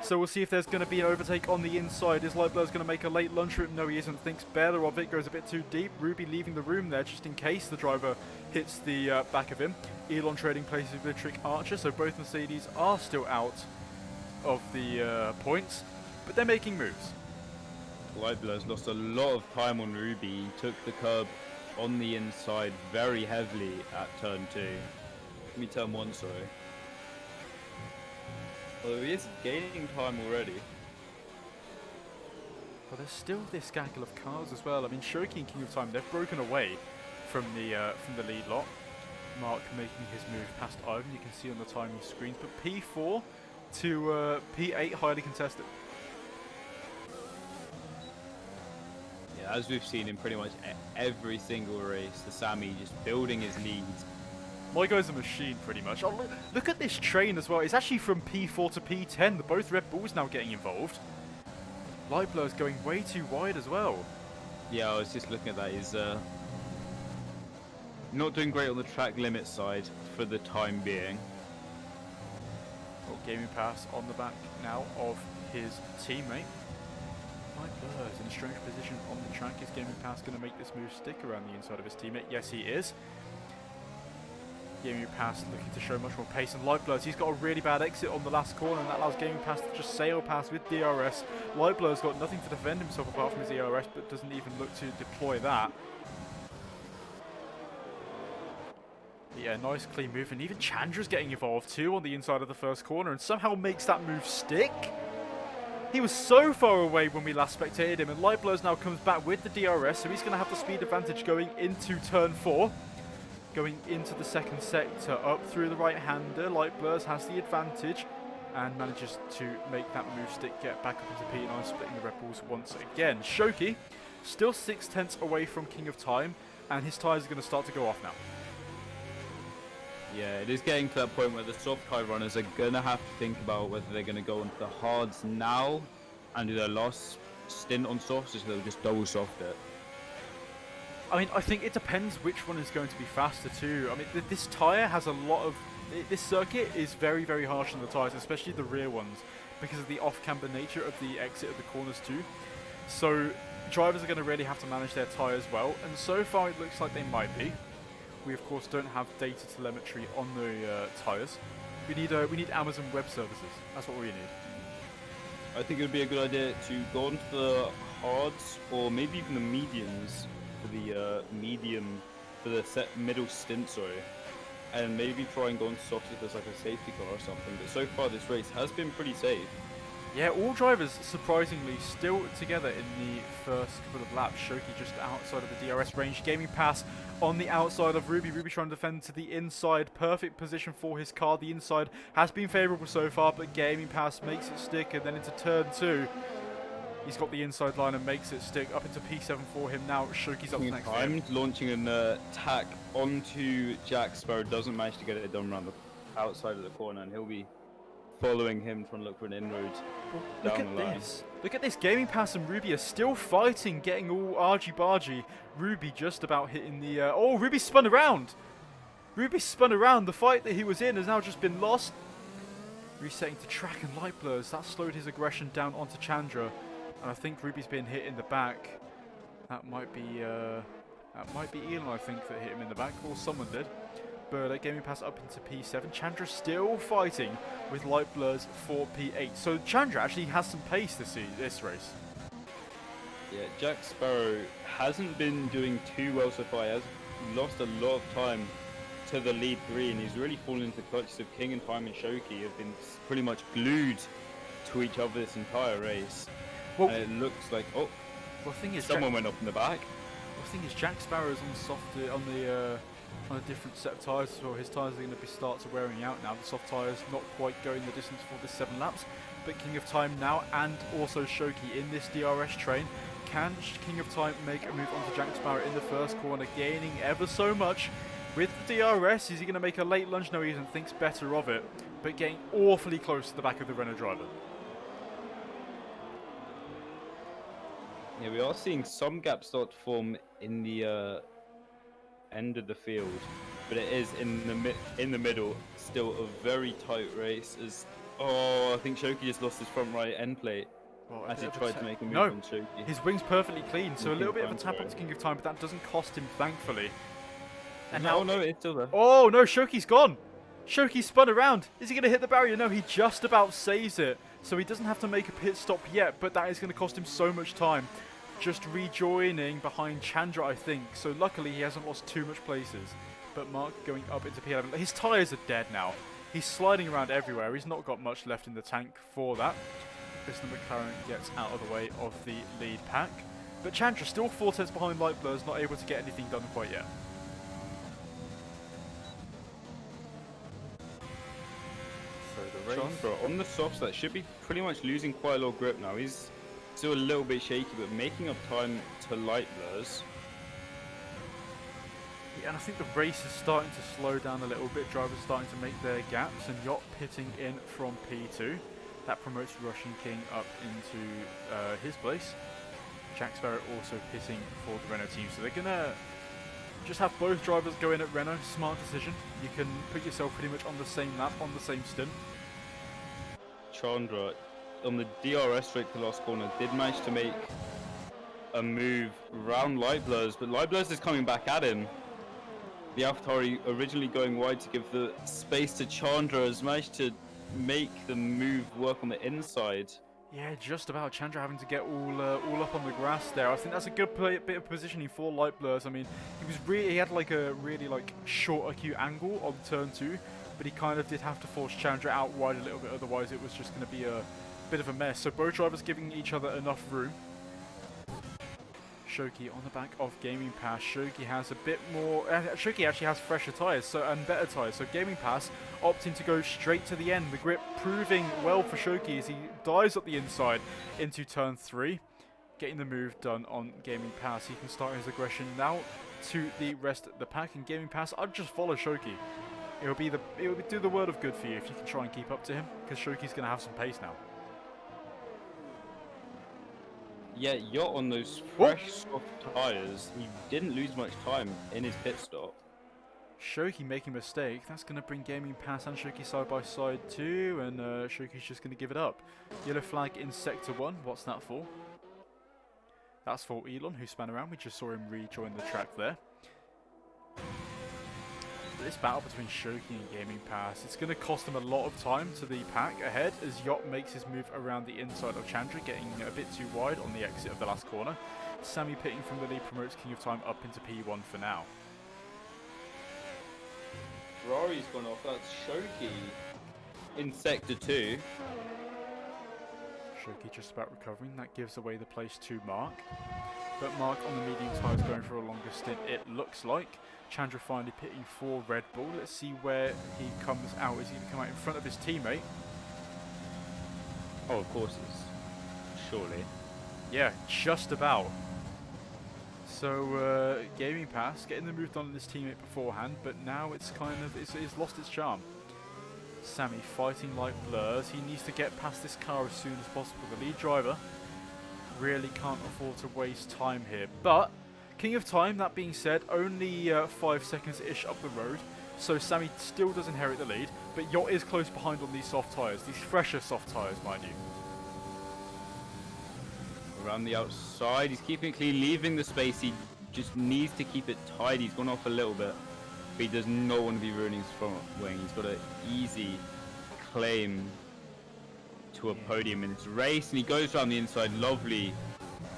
So we'll see if there's going to be an overtake on the inside. Is Lightblurs going to make a late lunge route? No, he isn't. Thinks better of it. Goes a bit too deep. Ruby leaving the room there just in case the driver hits the back of him. Elon trading places with Trick Archer. So both Mercedes are still out of the points, but they're making moves. Lightblur's lost a lot of time on Ruby. He took the curb on the inside very heavily at turn 2. Turn 1, sorry. Although he is gaining time already. But there's still this gaggle of cars as well. I mean, Shoki and King of Time, they've broken away from the lead lot. Mark making his move past Ivan, you can see on the timing screens. But P4 to P8, highly contested. Yeah, as we've seen in pretty much every single race, the Sammy just building his leads. My guy's a machine, pretty much. Oh, look at this train as well. It's actually from P4 to P10. Both Red Bulls now getting involved. Lightblur's going way too wide as well. Yeah, I was just looking at that. He's not doing great on the track limit side for the time being. Oh, gaming pass on the back now of his teammate. Lightblur's in a strange position on the track. Is gaming pass going to make this move stick around the inside of his teammate? Yes, he is. Gaming Pass looking to show much more pace, and Lightblur's, he's got a really bad exit on the last corner, and that allows Gaming Pass to just sail past with DRS. Lightblur's got nothing to defend himself apart from his ERS, but doesn't even look to deploy that. But yeah, nice clean move, and even Chandra's getting involved too on the inside of the first corner, and somehow makes that move stick. He was so far away when we last spectated him, and Lightblur's now comes back with the DRS, so he's going to have the speed advantage going into turn 4. Going into the second sector, up through the right-hander, Lightblur's has the advantage and manages to make that move stick, get back up into P9, splitting the Red Bulls once again. Shoki, still 6/10 away from King of Time, and his tyres are going to start to go off now. Yeah, it is getting to that point where the soft tyre runners are going to have to think about whether they're going to go into the hards now and do their last stint on softs, or they'll just double soft it. I mean, I think it depends which one is going to be faster too. I mean, this tyre has a lot of... This circuit is very, very harsh on the tyres, especially the rear ones, because of the off-camber nature of the exit of the corners too. So drivers are going to really have to manage their tyres well, and so far it looks like they might be. We of course don't have data telemetry on the tyres. We need Amazon Web Services. That's what we need. I think it would be a good idea to go into the hards or maybe even the mediums for the middle stint, sorry, and maybe try and go on softs if there's like a safety car or something. But so far this race has been pretty safe. Yeah, all drivers surprisingly still together in the first couple of laps. Shoki just outside of the DRS range. Gaming Pass on the outside of Ruby. Ruby trying to defend to the inside. Perfect position for his car. The inside has been favourable so far, but Gaming Pass makes it stick, and then into turn 2. He's got the inside line and makes it stick up into P7 for him now. Shoki's up next. I'm launching an attack onto Jack Sparrow. Doesn't manage to get it done around the outside of the corner, and he'll be following him, trying to look for an inroad Look down at the line. this. Look at this. Gaming Pass and Ruby are still fighting, getting all argy-bargy. Ruby just about hitting the... oh, Ruby spun around. Ruby spun around. The fight that he was in has now just been lost. Resetting to track and Lightblurs. That slowed his aggression down onto Chandra. And I think Ruby's being hit in the back. That might be That might be Elon, I think, that hit him in the back, or someone did. But gaming pass up into P7. Chandra still fighting with Light Blurs for P8. So Chandra actually has some pace this race. Yeah, Jack Sparrow hasn't been doing too well so far. He has lost a lot of time to the lead 3, and he's really fallen into the clutches of King and Time and Shoki have been pretty much glued to each other this entire race. Well, and it looks like, oh, the thing is, someone went up in the back. The thing is, Jack Sparrow's on a different set of tyres, so his tyres are going to start wearing out now. The soft tyres not quite going the distance for the 7 laps, but King of Time now, and also Shoki in this DRS train. Can King of Time make a move onto Jack Sparrow in the first corner, gaining ever so much with the DRS? Is he going to make a late lunge? No, he isn't. Thinks better of it, but getting awfully close to the back of the Renault driver. Yeah, we are seeing some gaps start to form in the end of the field, but it is in the middle. Still a very tight race. I think Shoki just lost his front right end plate as he tried to make a move on Shoki. His wing's perfectly clean, so a little bit of a tap on to King of Time, but that doesn't cost him, thankfully. And now, no, it's still there. Oh no, Shoki's gone. Shoki spun around. Is he going to hit the barrier? No, he just about saves it, so he doesn't have to make a pit stop yet. But that is going to cost him so much time. Just rejoining behind Chandra, I think. So luckily he hasn't lost too much places. But Mark going up into P11. His tyres are dead now. He's sliding around everywhere. He's not got much left in the tank for that. Krishna McLaren gets out of the way of the lead pack. But Chandra still 4 tenths behind Light Blurs, not able to get anything done quite yet. So the race... Chandra on the softs that should be pretty much losing quite a lot of grip now. He's still a little bit shaky, but making up time to Light Blurs. Yeah, and I think the race is starting to slow down a little bit. Drivers starting to make their gaps, and Yacht pitting in from P2. That promotes Russian King up into his place. Jack Sparrow also pitting for the Renault team. So they're going to just have both drivers go in at Renault. Smart decision. You can put yourself pretty much on the same lap, on the same stint. Chandra, on the DRS straight to the last corner, did manage to make a move around Light Blurs, but Light Blurs is coming back at him. The AlphaTauri originally going wide to give the space to Chandra has managed to make the move work on the inside. Yeah, just about. Chandra having to get all up on the grass there. I think that's a good bit of positioning for Light Blurs. I mean, he had like a really short acute angle on turn 2, but he kind of did have to force Chandra out wide a little bit. Otherwise, it was just going to be a bit of a mess. So both drivers giving each other enough room. Shoki on the back of Gaming Pass. Shoki has a bit more... Shoki actually has fresher tyres and better tyres. So Gaming Pass opting to go straight to the end. The grip proving well for Shoki as he dives up the inside into turn 3. Getting the move done on Gaming Pass. He can start his aggression now to the rest of the pack. And Gaming Pass, I'd just follow Shoki. It will do the world of good for you if you can try and keep up to him, because Shoki's going to have some pace now. Yeah, Yacht on those fresh soft tyres, he didn't lose much time in his pit stop. Shoki making a mistake. That's going to bring Gaming Pass and Shoki side by side too, and Shoki's just going to give it up. Yellow flag in Sector 1. What's that for? That's for Elon, who span around. We just saw him rejoin the track there. This battle between Shoki and Gaming Pass, it's going to cost him a lot of time to the pack ahead as Yacht makes his move around the inside of Chandra, getting a bit too wide on the exit of the last corner. Sammy pitting from the lead promotes King of Time up into P1 for now. Ferrari's gone off, that's Shoki in Sector 2. Shoki just about recovering, that gives away the place to Mark. But Mark on the medium tyres going for a longer stint, it looks like. Chandra finally pitting for Red Bull. Let's see where he comes out. Is he going to come out in front of his teammate? Oh, of course it's. Surely. Yeah, just about. So, Gaming Pass getting the move done on his teammate beforehand, but now it's it's lost its charm. Sammy fighting like Blurs. He needs to get past this car as soon as possible. The lead driver really can't afford to waste time here. But King of Time, that being said, only 5 seconds-ish up the road. So Sammy still does inherit the lead, but Yacht is close behind on these soft tyres. These fresher soft tyres, mind you. Around the outside, he's keeping it clean, leaving the space. He just needs to keep it tight. He's gone off a little bit, but he does not want to be ruining his front wing. He's got an easy claim to a podium in this race, and he goes around the inside. Lovely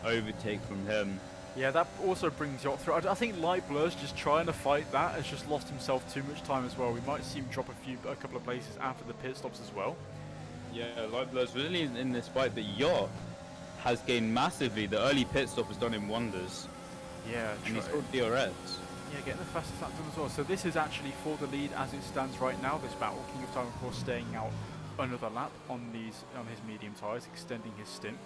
overtake from him. Yeah, that also brings Yacht through. I think Light Blur's just trying to fight that, has just lost himself too much time as well. We might see him drop a couple of places after the pit stops as well. Yeah, Light Blur's really in this fight, but Yacht has gained massively. The early pit stop has done him wonders. Yeah, and he's got DRS. Yeah, getting the fastest lap done as well. So this is actually for the lead as it stands right now, this battle. King of Time, of course, staying out another lap on his medium tyres, extending his stint.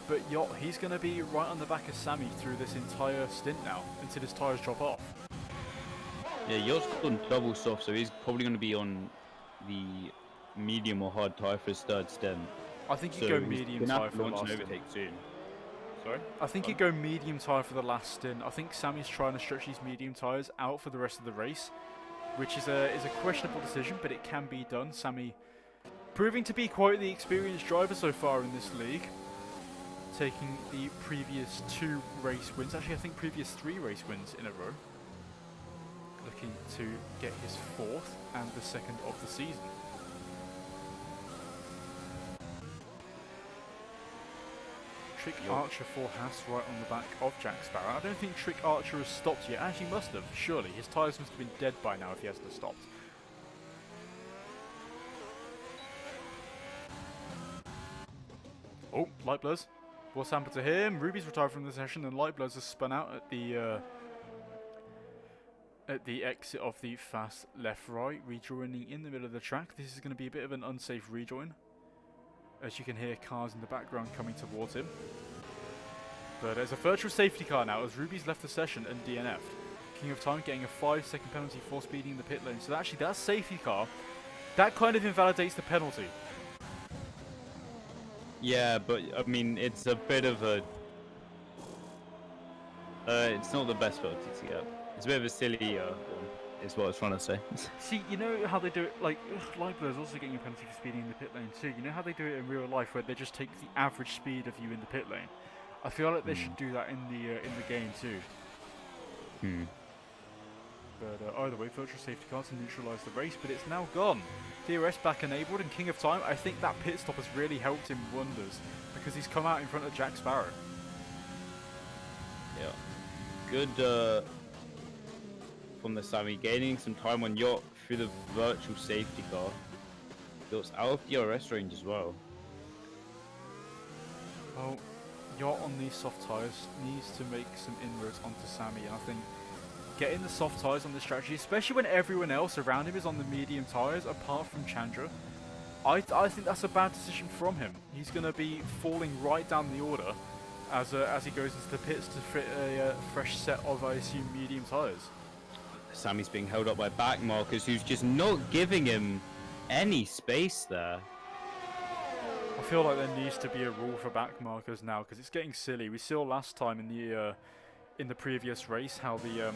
But Yacht, he's going to be right on the back of Sammy through this entire stint now, until his tyres drop off. Yeah, Yacht's on double soft, so he's probably going to be on the medium or hard tyre for his third stint. I think he'd go medium tyre for the last stint. Soon. Sorry? I think he'd go medium tyre for the last stint. I think Sammy's trying to stretch these medium tyres out for the rest of the race, which is a questionable decision, but it can be done. Sammy proving to be quite the experienced driver so far in this league, taking the previous 2 race wins, actually I think previous 3 race wins in a row, looking to get his 4th and the 2nd of the season. Trick Archer for Haas right on the back of Jack Sparrow. I don't think Trick Archer has stopped yet. Actually must have, surely. His tyres must have been dead by now if he hasn't have stopped. Oh, Light Blurs. What's happened to him? Ruby's retired from the session and Light Blurs has spun out at the exit of the fast left-right, rejoining in the middle of the track. This is going to be a bit of an unsafe rejoin, as you can hear cars in the background coming towards him. But there's a virtual safety car now as Ruby's left the session and DNF'd. King of Time getting a 5-second penalty for speeding in the pit lane. So actually that safety car, that kind of invalidates the penalty. Yeah, but I mean, it's a bit of a... it's not the best penalty to get. It's a bit of a silly one, is what I was trying to say. See, you know how they do it, like, Live Blur's also getting a penalty for speeding in the pit lane too. You know how they do it in real life where they just take the average speed of you in the pit lane? I feel like they should do that in the game too. But either way, virtual safety car to neutralise the race, but it's now gone. DRS back enabled, and King of Time, I think that pit stop has really helped him wonders, because he's come out in front of Jack Sparrow. Yeah. Good from the Sammy, gaining some time on Yacht through the virtual safety car. Yacht's out of DRS range as well. Well, Yacht on these soft tyres needs to make some inroads onto Sammy, and I think getting the soft tyres on this strategy, especially when everyone else around him is on the medium tyres, apart from Chandra, I think that's a bad decision from him. He's going to be falling right down the order as he goes into the pits to fit a fresh set of, I assume, medium tyres. Sammy's being held up by back markers, who's just not giving him any space there. I feel like there needs to be a rule for back markers now, because it's getting silly. We saw last time in the previous race how the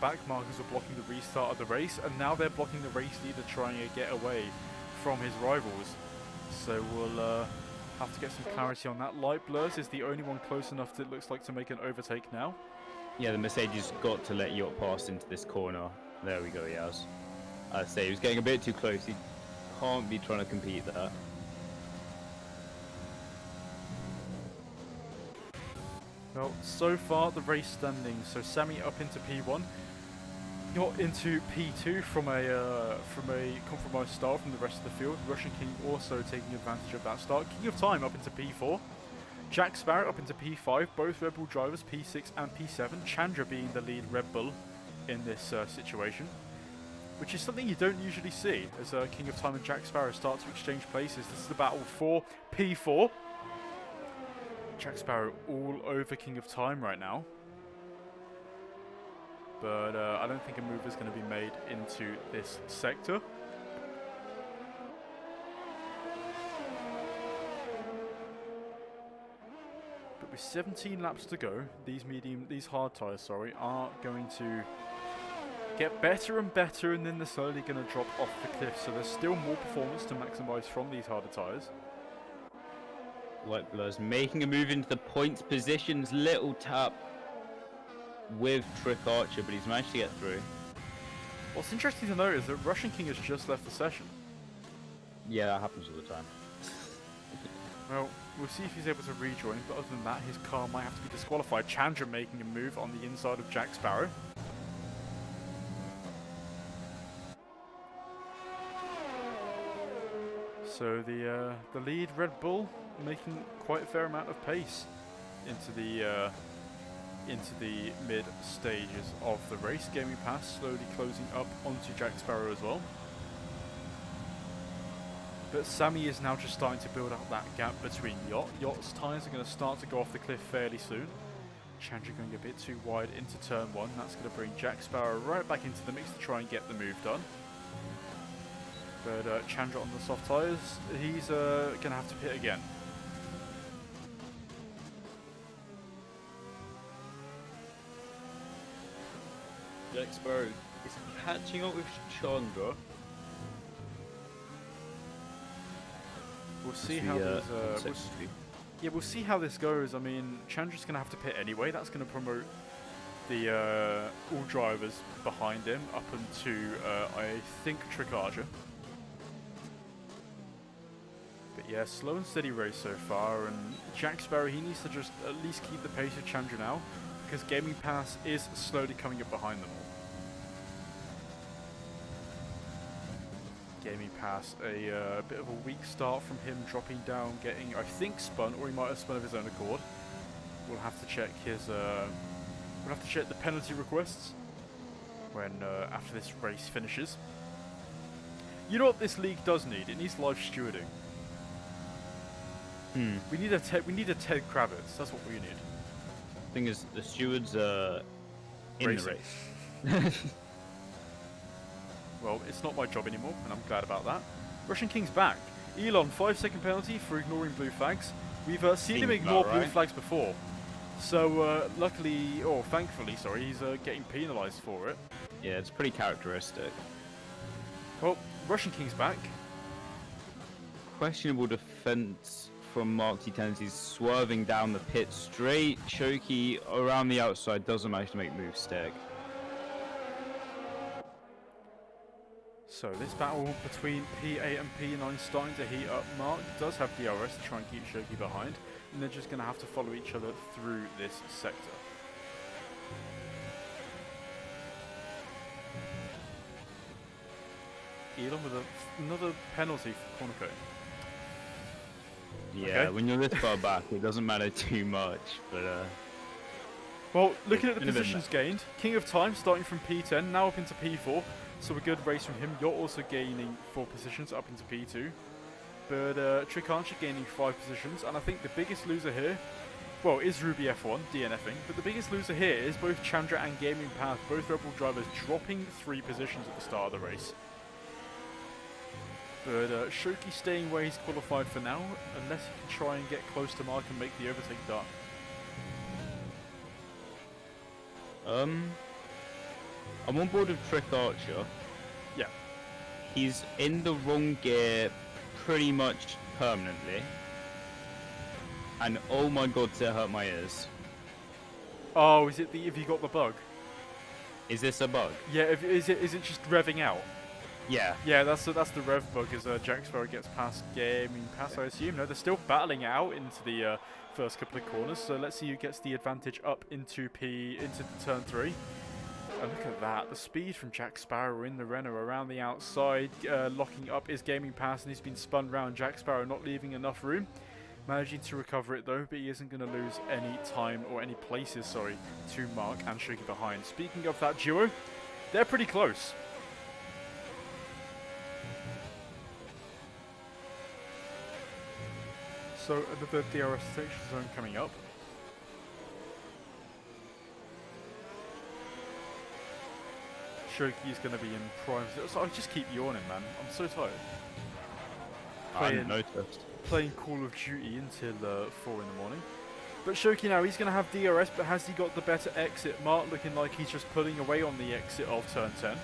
back markers were blocking the restart of the race, and now they're blocking the race leader trying to get away from his rivals. So we'll have to get some clarity on that. Light Blurs is the only one close enough, it looks like, to make an overtake now. Yeah, the Mercedes got to let Yacht pass into this corner. There we go, Yaz. I say he was getting a bit too close. He can't be trying to compete there. Well, so far the race standings. So Sammy up into P1, Yacht into P2 from a compromised start from the rest of the field. Russian King also taking advantage of that start. King of Time up into P4. Jack Sparrow up into P5, both Red Bull drivers P6 and P7, Chandra being the lead Red Bull in this situation, which is something you don't usually see as King of Time and Jack Sparrow start to exchange places. This is the battle for P4. Jack Sparrow all over King of Time right now, but I don't think a move is going to be made into this sector. With 17 laps to go, these hard tyres, are going to get better and better, and then they're slowly going to drop off the cliff. So there's still more performance to maximise from these harder tyres. Light Blurs making a move into the points positions. Little tap with Trick Archer, but he's managed to get through. What's interesting to note is that Russian King has just left the session. Yeah, that happens all the time. Well, we'll see if he's able to rejoin, but other than that, his car might have to be disqualified. Chandra making a move on the inside of Jack Sparrow. So the lead Red Bull making quite a fair amount of pace into the mid stages of the race. Gaming Pass slowly closing up onto Jack Sparrow as well. But Sammy is now just starting to build up that gap between Yacht. Yacht's tyres are going to start to go off the cliff fairly soon. Chandra going a bit too wide into turn 1. That's going to bring Jack Sparrow right back into the mix to try and get the move done. But Chandra on the soft tyres, he's going to have to pit again. Jack Sparrow is catching up with Chandra. We'll see how we'll see how this goes. I mean, Chandra's going to have to pit anyway. That's going to promote the all drivers behind him up into I think Trick Archer. But yeah, slow and steady race so far, and Jack Sparrow, he needs to just at least keep the pace of Chandra now, because Gaming Pass is slowly coming up behind them all. Gaming Pass, a bit of a weak start from him, dropping down, getting, I think, spun, or he might have spun of his own accord. We'll have to check his, we'll have to check the penalty requests when after this race finishes. You know what this league does need? It needs live stewarding. We need a Ted Kravitz. That's what we need. Thing is, the stewards are in the race. Well, it's not my job anymore, and I'm glad about that. Russian King's back. Elon, 5-second penalty for ignoring blue flags. We've seen him ignore blue flags before. So, luckily, or thankfully, sorry, he's getting penalised for it. Yeah, it's pretty characteristic. Well, Russian King's back. Questionable defense from Mark T. Tennessee's swerving down the pit straight. Choky around the outside doesn't manage to make moves stick. So this battle between P8 and P9 starting to heat up. Mark does have DRS to try and keep Shoki behind, and they're just going to have to follow each other through this sector. Elon with another penalty for corner code. Yeah, okay. When you're this far back, it doesn't matter too much, but well, looking at the positions gained, King of Time starting from P10, now up into P4. So a good race from him. You're also gaining 4 positions up into P2. But Trick Archer gaining 5 positions. And I think the biggest loser here, well, is Ruby F1, DNFing. But the biggest loser here is both Chandra and Gaming Path, both Red Bull drivers dropping 3 positions at the start of the race. But Shoki staying where he's qualified for now, unless he can try and get close to Mark and make the overtake done. I'm on board with Trick Archer. Yeah. He's in the wrong gear pretty much permanently. And oh my god, it hurt my ears. Oh, is it have you got the bug? Is this a bug? Yeah, is it just revving out? Yeah. Yeah, that's the rev bug as Jack Sparrow gets past Gaming Pass, I assume. No, they're still battling it out into the first couple of corners. So let's see who gets the advantage up into turn 3. And look at that, the speed from Jack Sparrow in the Renault around the outside, locking up his Gaming Pass, and he's been spun round. Jack Sparrow not leaving enough room, managing to recover it though, but he isn't going to lose any time or any places, sorry, to Mark and Shoki behind. Speaking of that duo, they're pretty close. So another DRS station zone coming up. Shoki is going to be in prime. So I just keep yawning, man. I'm so tired. I didn't notice. Playing Call of Duty until 4 in the morning. But Shoki now, he's going to have DRS, but has he got the better exit? Mark looking like he's just pulling away on the exit of turn 10.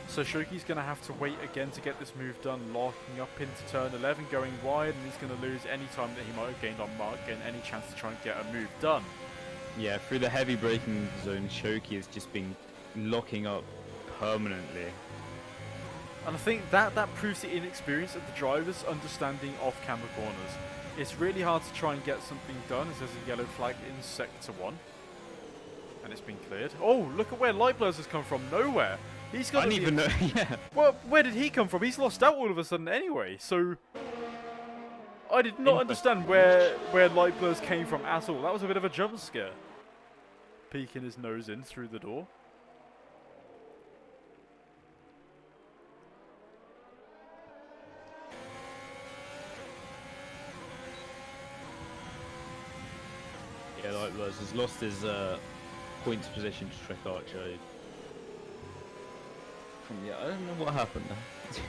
So Shoki's going to have to wait again to get this move done, locking up into turn 11, going wide, and he's going to lose any time that he might have gained on Mark, getting any chance to try and get a move done. Yeah, through the heavy braking zone, Shoki has just been locking up permanently. And I think that proves the inexperience of the drivers understanding off-camber corners. It's really hard to try and get something done as there's a yellow flag in Sector 1. And it's been cleared. Oh, look at where Light Blurs has come from. Nowhere. He's got I didn't even know, yeah. Well, where did he come from? He's lost out all of a sudden anyway, so... I did not understand where Light Blurs came from at all. That was a bit of a jump scare. Peeking his nose in through the door. Yeah, Light Blurs has lost his points position to Trick Archer. I don't know what happened there.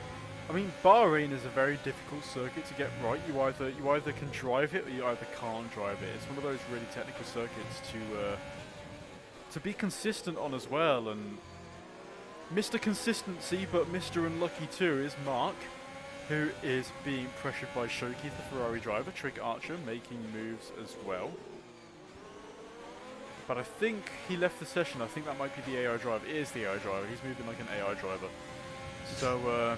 I mean, Bahrain is a very difficult circuit to get right. You either can drive it or you either can't drive it. It's one of those really technical circuits to be consistent on as well. And Mr. Consistency, but Mr. Unlucky too, is Mark, who is being pressured by Shoki, the Ferrari driver. Trick Archer making moves as well. But I think he left the session. I think that might be the AI driver. It is the AI driver. He's moving like an AI driver. So,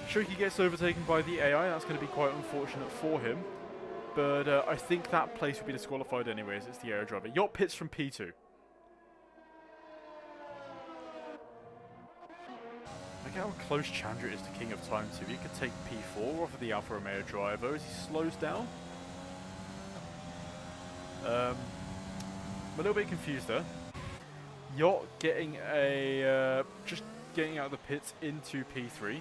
Shoki gets overtaken by the AI. That's going to be quite unfortunate for him. But I think that place will be disqualified anyways. It's the AI driver. Yacht pits from P2. Look how close Chandra is to King of Time too. He could take P4 off of the Alfa Romeo driver as he slows down. I'm a little bit confused there. Yacht getting just getting out of the pits into P3,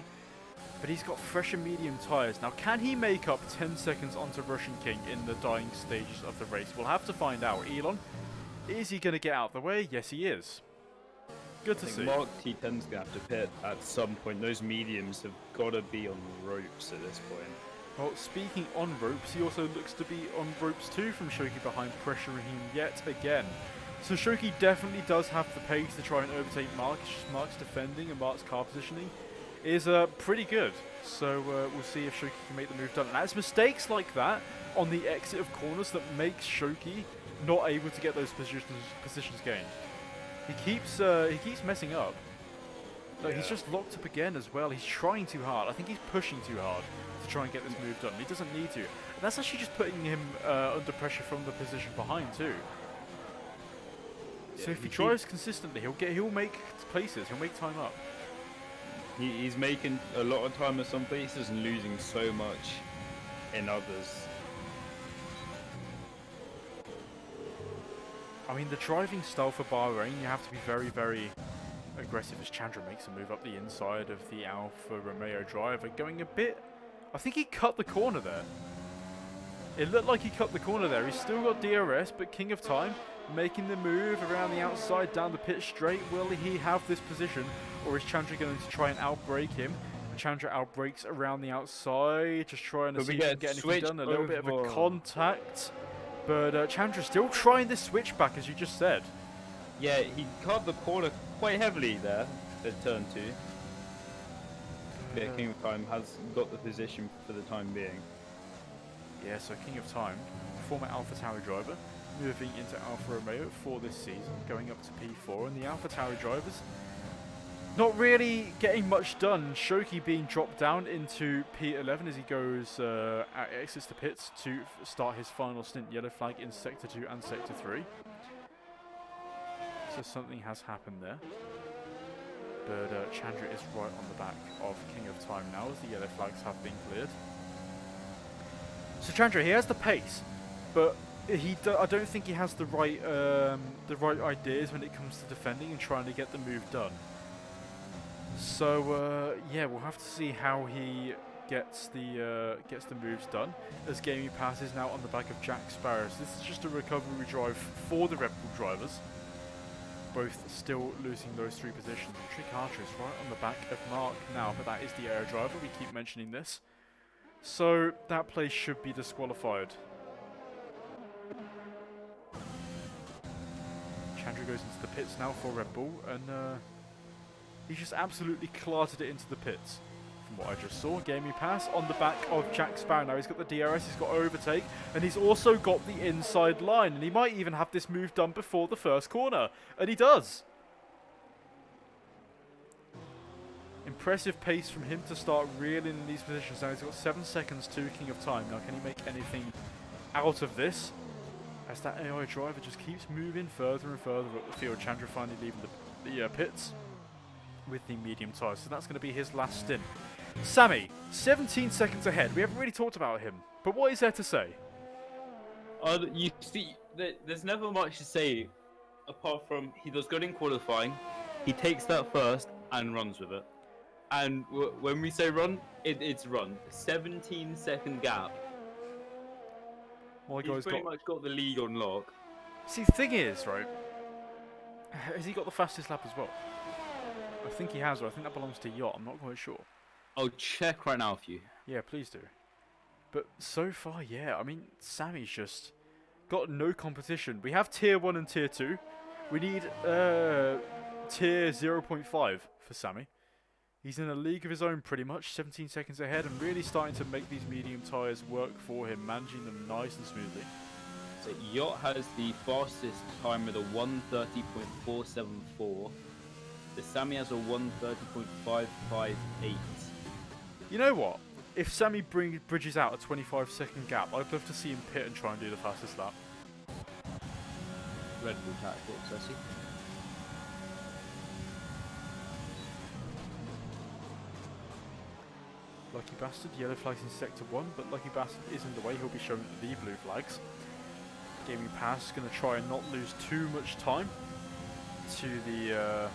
but he's got fresh and medium tyres. Now, can he make up 10 seconds onto Russian King in the dying stages of the race? We'll have to find out. Elon, is he going to get out of the way? Yes, he is. Good to see. Mark T10's going to have to pit at some point. Those mediums have got to be on ropes at this point. Well, speaking on ropes, he also looks to be on ropes too from Shoki behind, pressuring him yet again. So Shoki definitely does have the pace to try and overtake Mark. It's just Mark's defending and Mark's car positioning is pretty good. So we'll see if Shoki can make the move done. And it's mistakes like that on the exit of corners that makes Shoki not able to get those positions gained. He keeps messing up. Like, he's just locked up again as well. He's trying too hard. I think he's pushing too hard to try and get this move done. He doesn't need to. And that's actually just putting him under pressure from the position behind too. So if he drives consistently, he'll make places. He'll make time up. He's making a lot of time at some places and losing so much in others. I mean, the driving style for Bahrain, you have to be very, very aggressive as Chandra makes a move up the inside of the Alfa Romeo driver, going a bit... I think he cut the corner there. It looked like he cut the corner there. He's still got DRS, but King of Time making the move around the outside down the pit straight. Will he have this position, or is Chandra going to try and outbrake him? Chandra outbrakes around the outside, just trying to see if he can get anything done. A little bit of a contact, but Chandra's still trying this switchback, as you just said. Yeah, he cut the corner quite heavily there at turn 2. Yeah, King of Time has got the position for the time being. Yeah, so King of Time, former AlphaTauri driver, moving into Alfa Romeo for this season, going up to P4, and the AlphaTauri drivers not really getting much done. Shoki being dropped down into P11 as he goes exits the pits to start his final stint. Yellow flag in Sector 2 and Sector 3. So something has happened there. But Chandra is right on the back of King of Time now as the yellow flags have been cleared. So Chandra, he has the pace, but I don't think he has the right ideas when it comes to defending and trying to get the move done. So yeah, we'll have to see how he gets the moves done as Gaming Pass is now on the back of Jack Sparrow. So this is just a recovery drive for the Red Bull drivers, both still losing those 3 positions. Trick Archer is right on the back of Mark now, but that is the air driver. We keep mentioning this, so that place should be disqualified. Chandra goes into the pits now for Red Bull, and he's just absolutely clarted it into the pits from what I just saw. Gaming pass on the back of Jack Sparrow. Now he's got the DRS, he's got overtake, and he's also got the inside line. And he might even have this move done before the first corner. And he does. Impressive pace from him to start reeling in these positions. Now he's got 7 seconds to King of Time. Now can he make anything out of this? As that AI driver just keeps moving further and further up the field. Chandra finally leaving the pits with the medium tyres. So that's going to be his last stint. Sammy, 17 seconds ahead. We haven't really talked about him. But what is there to say? You see, there's never much to say apart from he does good in qualifying. He takes that first and runs with it. And when we say run, it's run. 17-second gap. My He's guy's pretty much got the lead on lock. See, the thing is, right, has he got the fastest lap as well? I think he has, or I think that belongs to Yacht. I'm not quite sure. I'll check right now for you. Yeah, please do. But so far, yeah, I mean, Sammy's just got no competition. We have Tier 1 and Tier 2. We need Tier 0.5 for Sammy. He's in a league of his own pretty much, 17 seconds ahead, and really starting to make these medium tyres work for him, managing them nice and smoothly. So Yacht has the fastest time with a 1:30.474. The Sammy has a 1:30.558. You know what? If Sammy bridges out a 25-second gap, I'd love to see him pit and try and do the fastest lap. Red Bull tactics, I see. Lucky Bastard, yellow flags in Sector 1, but Lucky Bastard is in the way. He'll be showing the blue flags. Gaming Pass is going to try and not lose too much time to the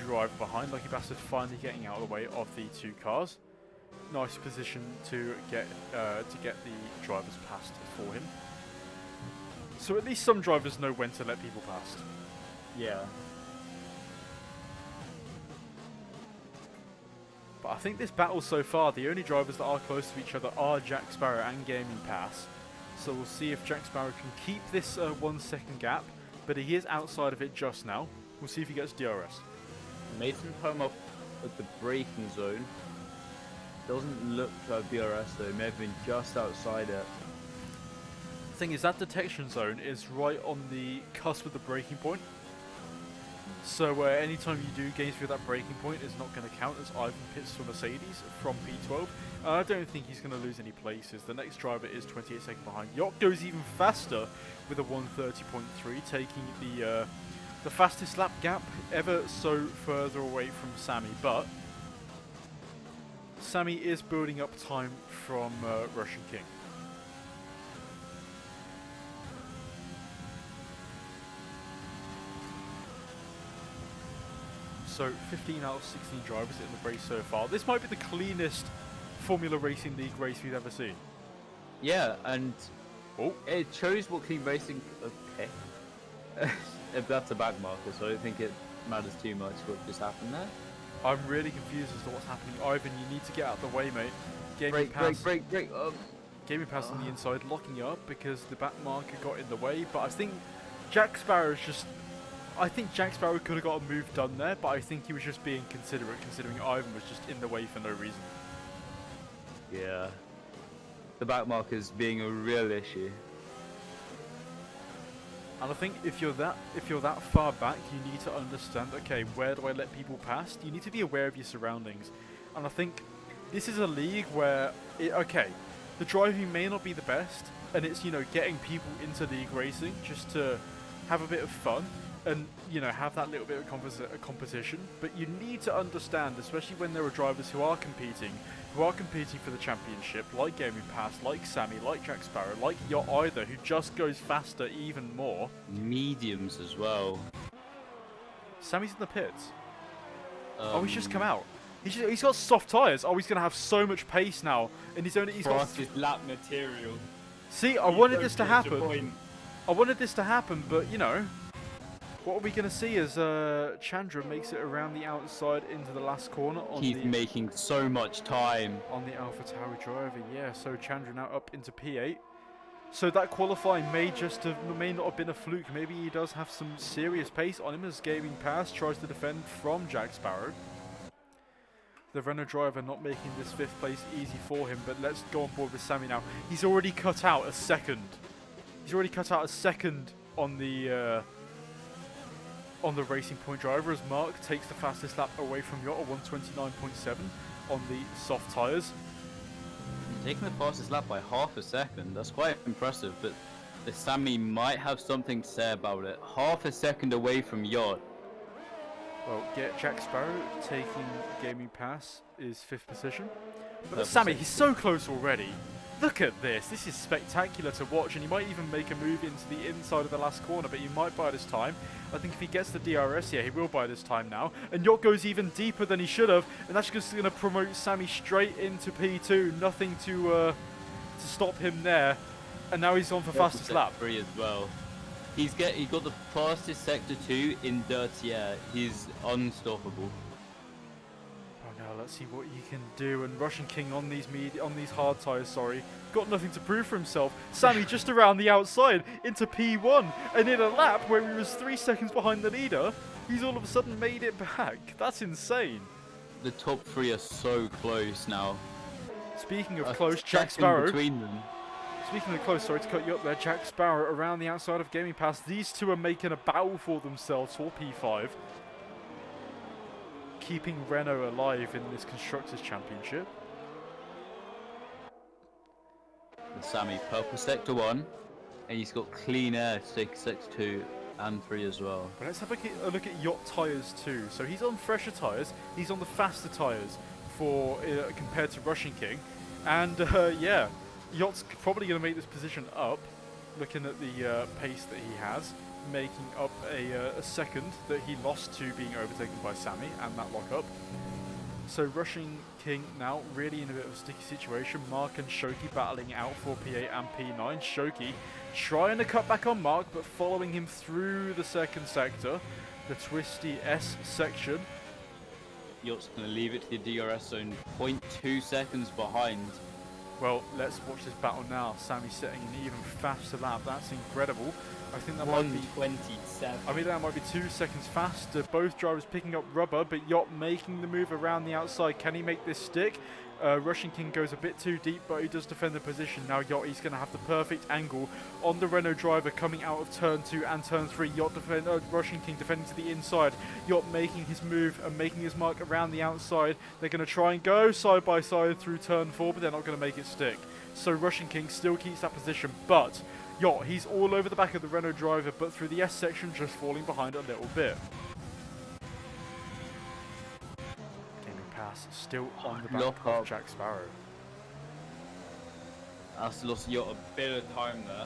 drive behind. Lucky Bastard finally getting out of the way of the two cars. Nice position to get the drivers past for him. So at least some drivers know when to let people past. Yeah. But I think this battle so far, the only drivers that are close to each other are Jack Sparrow and Gaming Pass. So we'll see if Jack Sparrow can keep this 1 second gap, but he is outside of it just now. We'll see if he gets DRS. Mason home up at the braking zone. Doesn't look to have DRS though, may have been just outside it. The thing is, that detection zone is right on the cusp of the braking point. So anytime you do gain through that braking point, it's not going to count as Ivan pits for Mercedes from P12. I don't think he's going to lose any places. The next driver is 28 seconds behind. Yacht goes even faster with a 1:30.3, taking the fastest lap gap ever so further away from Sammy. But Sammy is building up time from Russian King. So 15 out of 16 drivers in the race so far. This might be the cleanest Formula Racing League race we've ever seen. Yeah, and it shows what clean racing. Okay, if that's a back marker, so I don't think it matters too much what just happened there. I'm really confused as to what's happening. Ivan, you need to get out of the way, mate. Break. Gaming Pass on the inside, locking up because the back marker got in the way. But I think Jack Sparrow could have got a move done there, but I think he was just being considerate, considering Ivan was just in the way for no reason. Yeah, the back markers being a real issue. And I think if you're that far back, you need to understand, okay, where do I let people past? You need to be aware of your surroundings. And I think this is a league where, the driving may not be the best, and it's, getting people into league racing just to have a bit of fun and, have that little bit of competition. But you need to understand, especially when there are drivers who are competing for the championship, like Gaming Pass, like Sammy, like Jack Sparrow, like Yacht Either, who just goes faster even more. Mediums as well. Sammy's in the pits. He's just come out. He's got soft tyres. He's going to have so much pace now. And he's got lap material. See, I wanted this to happen, but, what are we going to see as Chandra makes it around the outside into the last corner. He's making so much time. On the AlphaTauri driver, yeah. So Chandra now up into P8. So that qualifying may not have been a fluke. Maybe he does have some serious pace on him as Gaming Pass tries to defend from Jack Sparrow. The Renault driver not making this 5th place easy for him, but let's go on board with Sammy now. He's already cut out a second. He's already cut out a second on the Racing Point driver as Mark takes the fastest lap away from Yacht at 129.7 on the soft tyres. Taking the fastest lap by half a second, that's quite impressive, but the Sammy might have something to say about it. Half a second away from Yacht. Well, Jack Sparrow taking Gaming Pass is 5th position. But Third Sammy, position. he's so close already. Look at this. This is spectacular to watch, and he might even make a move into the inside of the last corner, but he might buy this time. I think if he gets the DRS here, he will buy this time now. And Yacht goes even deeper than he should have, and that's just going to promote Sammy straight into P2. Nothing to stop him there. And now he's on for fastest lap. 3 as well. He got the fastest sector 2 in dirty air. He's unstoppable. Oh no, let's see what he can do. And Russian King on these hard tyres, sorry, got nothing to prove for himself. Sammy just around the outside into P1, and in a lap where he was 3 seconds behind the leader, he's all of a sudden made it back. That's insane. The top 3 are so close now. Speaking of A close, Jack second Sparrow. between them. Speaking of close, sorry to cut you up there, Jack Sparrow around the outside of Gaming Pass. These two are making a battle for themselves for P5. Keeping Renault alive in this Constructors' Championship. And Sammy, purple sector 1, and he's got clean air to take sector 2 and 3 as well. But let's have a look at Yacht tyres too. So he's on fresher tyres, he's on the faster tyres for compared to Russian King. And yeah, Yacht's probably going to make this position up, looking at the pace that he has, making up a second that he lost to being overtaken by Sammy and that lock-up. So Russian King now really in a bit of a sticky situation. Mark and Shoki battling out for P8 and P9. Shoki trying to cut back on Mark, but following him through the second sector, the twisty S section. Yacht's going to leave it to the DRS zone, 0.2 seconds behind. Well, let's watch this battle now. Sammy setting an even faster lap. That's incredible. I think that might be 127. I mean, that might be 2 seconds faster. Both drivers picking up rubber, but Yacht making the move around the outside. Can he make this stick? Russian King goes a bit too deep, but he does defend the position. Now Yacht, he's going to have the perfect angle on the Renault driver coming out of turn 2 and turn 3. Yacht Russian King defending to the inside. Yacht making his move and making his mark around the outside. They're going to try and go side by side through turn 4, but they're not going to make it stick. So Russian King still keeps that position, but Yacht, he's all over the back of the Renault driver, but through the S section, just falling behind a little bit. Gaming Pass still on the back Lock of up. Jack Sparrow. That's lost Yacht a bit of time there.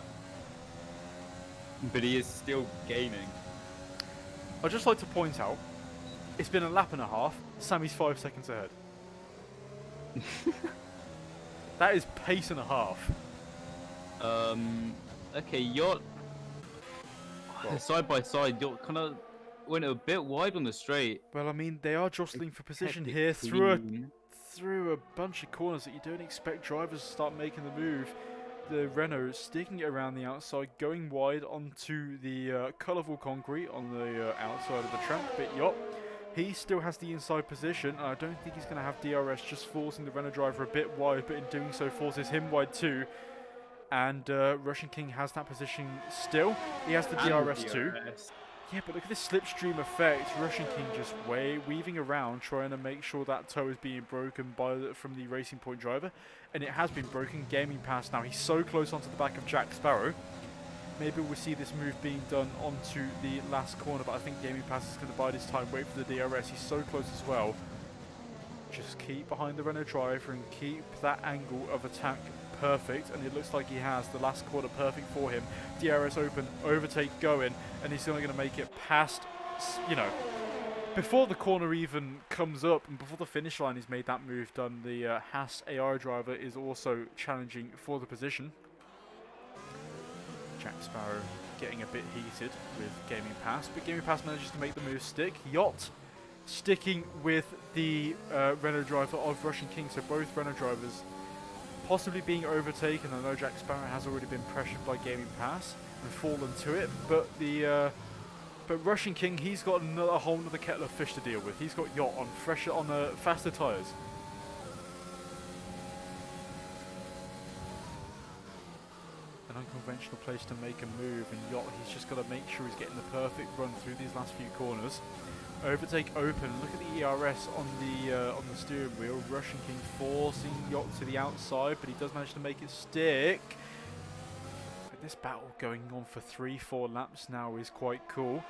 But he is still gaining. I'd just like to point out, it's been a lap and a half, Sammy's 5 seconds ahead. That is pace and a half. Okay, Yacht. Well- Side by side, Yacht kind of went a bit wide on the straight. Well, I mean, they are jostling for position Kept it here clean. through a bunch of corners that you don't expect drivers to start making the move. The Renault sticking it around the outside, going wide onto the colourful concrete on the outside of the track. But Yacht, he still has the inside position, and I don't think he's going to have DRS, just forcing the Renault driver a bit wide, but in doing so forces him wide too. And Russian King has that position still. He has the DRS too. Yeah, but look at this slipstream effect. Russian King just weaving around, trying to make sure that toe is being broken from the Racing Point driver. And it has been broken. Gaming Pass now. He's so close onto the back of Jack Sparrow. Maybe we'll see this move being done onto the last corner, but I think Gaming Pass is going to bide his time, wait for the DRS. He's so close as well. Just keep behind the Renault driver and keep that angle of attack perfect, and it looks like he has the last corner perfect for him. DRS open, overtake going, and he's only going to make it past, you know, before the corner even comes up and before the finish line he's made that move done. The Haas AI driver is also challenging for the position. Jack Sparrow getting a bit heated with Gaming Pass, but Gaming Pass manages to make the move stick. Yacht sticking with the Renault driver of Russian King, so both Renault drivers possibly being overtaken. I know Jack Sparrow has already been pressured by Gaming Pass and fallen to it, but the But Russian King, he's got a whole other kettle of fish to deal with. He's got Yacht on faster tyres. An unconventional place to make a move, and Yacht, he's just got to make sure he's getting the perfect run through these last few corners. Overtake open. Look at the ERS on the steering wheel. Russian King forcing Yacht to the outside, but he does manage to make it stick. But this battle going on for 3-4 laps now is quite cool.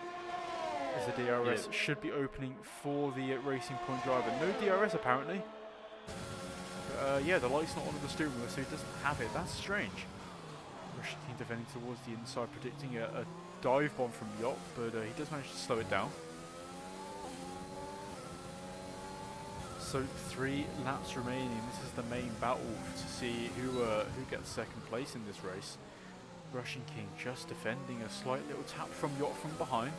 As the DRS should be opening for the Racing Point driver. No DRS apparently. Yeah, the light's not on the steering wheel, so he doesn't have it. That's strange. Russian King defending towards the inside, predicting a dive bomb from Yacht, but he does manage to slow it down. So 3 laps remaining. This is the main battle to see who gets second place in this race. Russian King just defending, a slight little tap from Yacht from behind.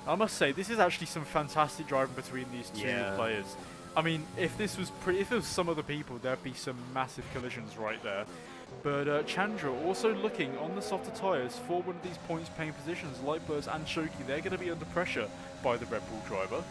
I must say, this is actually some fantastic driving between these two players. I mean, if this was if it was some other people, there'd be some massive collisions right there. But Chandra also looking on the softer tyres for one of these points paying positions. Lightblurs and Shoki, they're going to be under pressure by the Red Bull driver.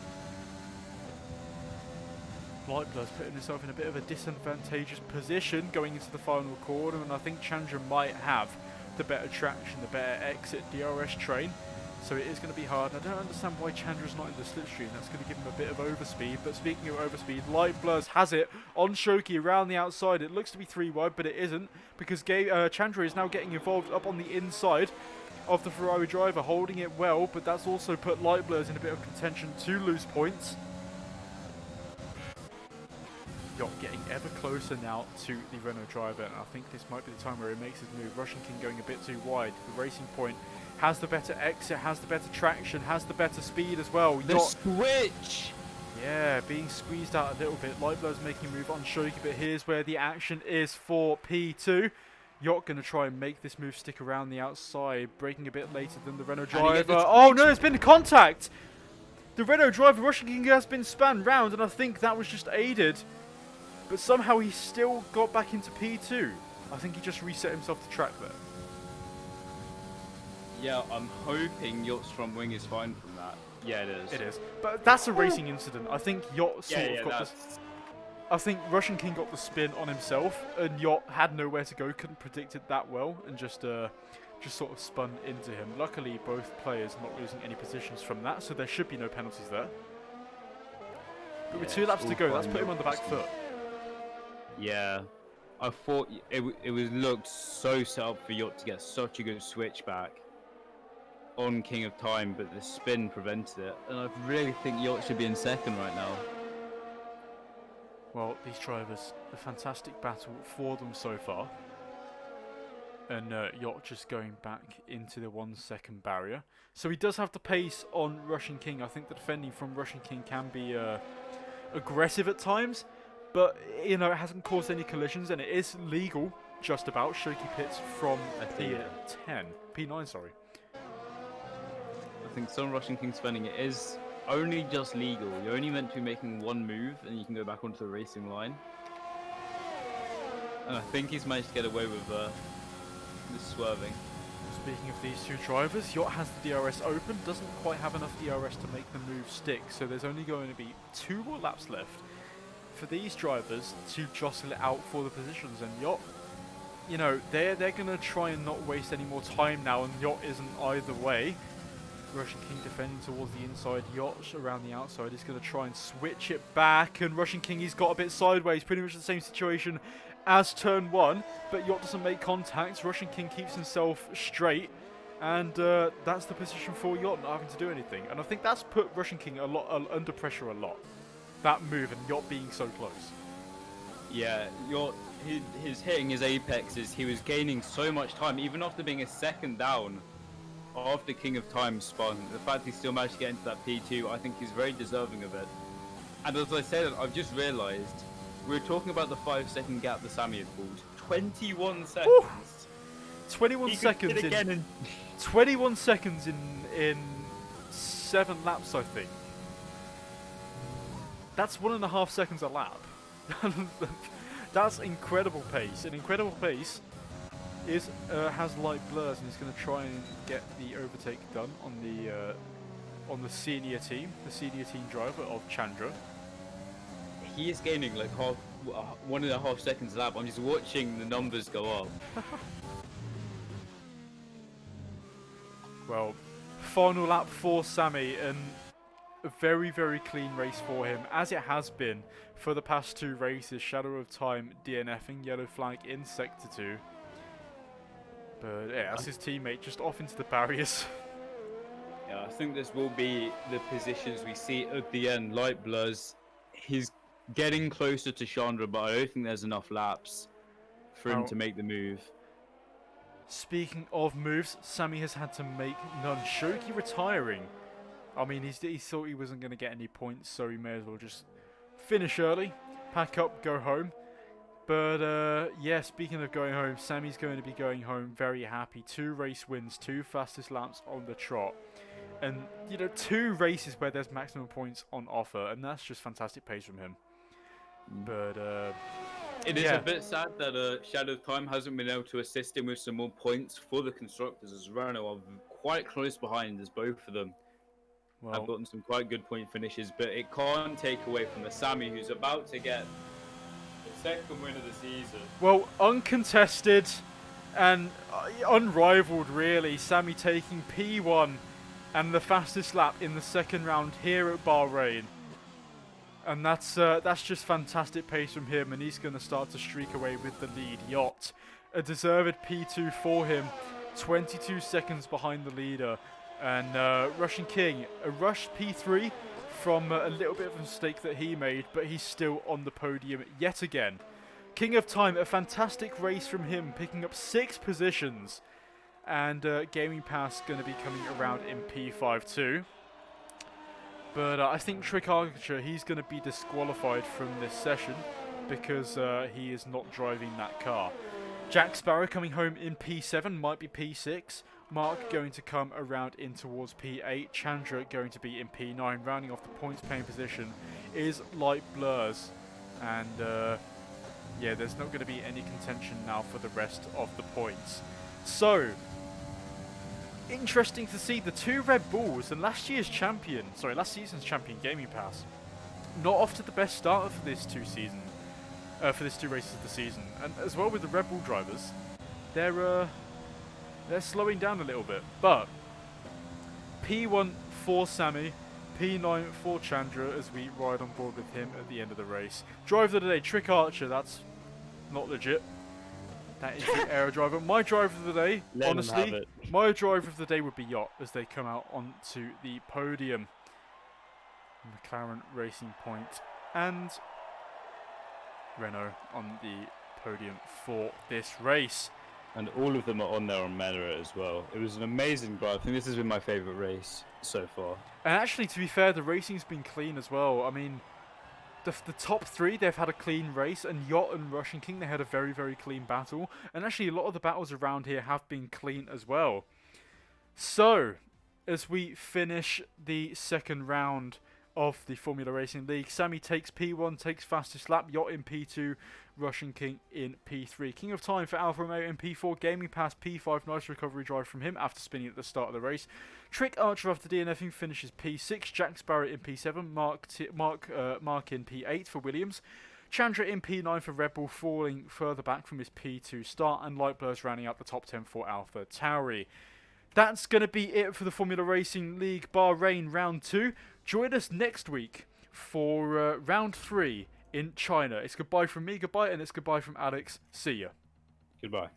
Lightblur's putting himself in a bit of a disadvantageous position going into the final corner, and I think Chandra might have the better traction, the better exit DRS train. So it is going to be hard, and I don't understand why Chandra's not in the slipstream. That's going to give him a bit of overspeed. But speaking of overspeed, Lightblurs has it on Shoki around the outside. It looks to be 3 wide, but it isn't, because Chandra is now getting involved up on the inside of the Ferrari driver, holding it well, but that's also put Lightblurs in a bit of contention to lose points. Yacht getting ever closer now to the Renault driver, and I think this might be the time where he makes his move. Russian King going a bit too wide. The Racing Point has the better exit, has the better traction, has the better speed as well. The switch! Yeah, being squeezed out a little bit. Lightblur's making a move on Shoki, but here's where the action is for P2. Yacht going to try and make this move stick around the outside, braking a bit later than the Renault driver. Oh no, there's been contact! The Renault driver, Russian King, has been spun round, and I think that was just aided. But somehow he still got back into P2. I think he just reset himself to track there. Yeah, I'm hoping Yacht's front wing is fine from that. Yeah, it is. It is. But that's a racing incident. I think Yacht sort of got this. I think Russian King got the spin on himself, and Yacht had nowhere to go, couldn't predict it that well, and just sort of spun into him. Luckily, both players not losing any positions from that, so there should be no penalties there. But with 2 laps to go, that's put him on the back foot. Yeah, I thought it was looked so set up for Yacht to get such a good switchback on King of Time, but the spin prevented it, and I really think Yacht should be in second right now. Well, these drivers, a fantastic battle for them so far, and Yacht just going back into the 1 second barrier. So he does have the pace on Russian King. I think the defending from Russian King can be aggressive at times. But, you know, it hasn't caused any collisions, and it is legal, just about. Shoki pits from P9, sorry. I think some Russian King spending it is only just legal. You're only meant to be making 1 move, and you can go back onto the racing line. And I think he's managed to get away with this swerving. Speaking of these 2 drivers, Yacht has the DRS open, doesn't quite have enough DRS to make the move stick, so there's only going to be 2 more laps left for these drivers to jostle it out for the positions. And Yacht, you know, they're going to try and not waste any more time now, and Yacht isn't either way. Russian King defending towards the inside, Yacht around the outside is going to try and switch it back, and Russian King, he's got a bit sideways, pretty much the same situation as turn 1, but Yacht doesn't make contact. Russian King keeps himself straight, and that's the position for Yacht, not having to do anything. And I think that's put Russian King under pressure a lot. That move, and Yacht being so close. Yeah, Yacht, his hitting his apexes, he was gaining so much time, even after being a second down after King of Time spun. The fact he still managed to get into that P2, I think he's very deserving of it. And as I said, I've just realised, we were talking about the 5-second gap that Sammy had pulled. 21 seconds! Woo! 21 seconds in... 21 seconds in 7 laps, I think. That's 1.5 seconds a lap. That's incredible pace. An incredible pace has light blurs and he's going to try and get the overtake done on the senior team driver of Chandra. He is gaining like 1.5 seconds a lap. I'm just watching the numbers go up. Well, final lap for Sammy, and a very, very clean race for him, as it has been for the past 2 races. Shadow of Time DNFing, yellow flag in Sector 2. But yeah, that's his teammate just off into the barriers. Yeah, I think this will be the positions we see at the end. Light blurs. He's getting closer to Chandra, but I don't think there's enough laps for him to make the move. Speaking of moves, Sammy has had to make none. Shogi retiring. I mean, he thought he wasn't going to get any points, so he may as well just finish early, pack up, go home. But yeah, speaking of going home, Sammy's going to be going home very happy. 2 race wins, 2 fastest laps on the trot. And, 2 races where there's maximum points on offer, and that's just fantastic pace from him. But it is a bit sad that Shadow of Time hasn't been able to assist him with some more points for the constructors, as Renault are quite close behind, as both of them have gotten some quite good point finishes. But it can't take away from the Sammy, who's about to get the 2nd win of the season. Well, uncontested and unrivaled, really. Sammy taking P1 and the fastest lap in the 2nd round here at Bahrain. And that's just fantastic pace from him, and he's going to start to streak away with the lead. Yacht, a deserved P2 for him, 22 seconds behind the leader. And Russian King, a rushed P3 from a little bit of a mistake that he made, but he's still on the podium yet again. King of Time, a fantastic race from him, picking up 6 positions. And Gaming Pass going to be coming around in P5 too. But I think Trick Archer, he's going to be disqualified from this session because he is not driving that car. Jack Sparrow coming home in P7, might be P6. Mark going to come around in towards P8. Chandra going to be in P9. Rounding off the points paying position is Light Blurs. And yeah, there's not going to be any contention now for the rest of the points. So, interesting to see the 2 Red Bulls and last season's champion Gaming Pass, not off to the best start for this 2 races of the season, and as well with the Red Bull drivers, they're slowing down a little bit. But P1 for Sammy, P9 for Chandra as we ride on board with him at the end of the race. Driver of the day, Trick Archer. That's not legit. That is the aero driver. My driver of the day, honestly, my driver of the day would be Yacht as they come out onto the podium. McLaren Racing Point and Renault on the podium for this race. And all of them are on there on merit as well. It was an amazing drive. I think this has been my favourite race so far. And actually, to be fair, the racing's been clean as well. I mean, the top 3, they've had a clean race, and Yacht and Russian King, they had a very, very clean battle. And actually, a lot of the battles around here have been clean as well. So, as we finish the 2nd round of the Formula Racing League, Sammy takes P1, takes fastest lap, Yacht in P2, Russian King in P3. King of Time for Alfa Romeo in P4, Gaming Pass P5, nice recovery drive from him after spinning at the start of the race. Trick Archer after DNFing finishes P6, Jack Sparrow in P7, Mark in P8 for Williams. Chandra in P9 for Red Bull, falling further back from his P2 start, and Light Blurs rounding out the top 10 for Alpha Tauri. That's going to be it for the Formula Racing League Bahrain Round 2. Join us next week for Round 3 in China. It's goodbye from me, goodbye, and it's goodbye from Alex. See ya. Goodbye.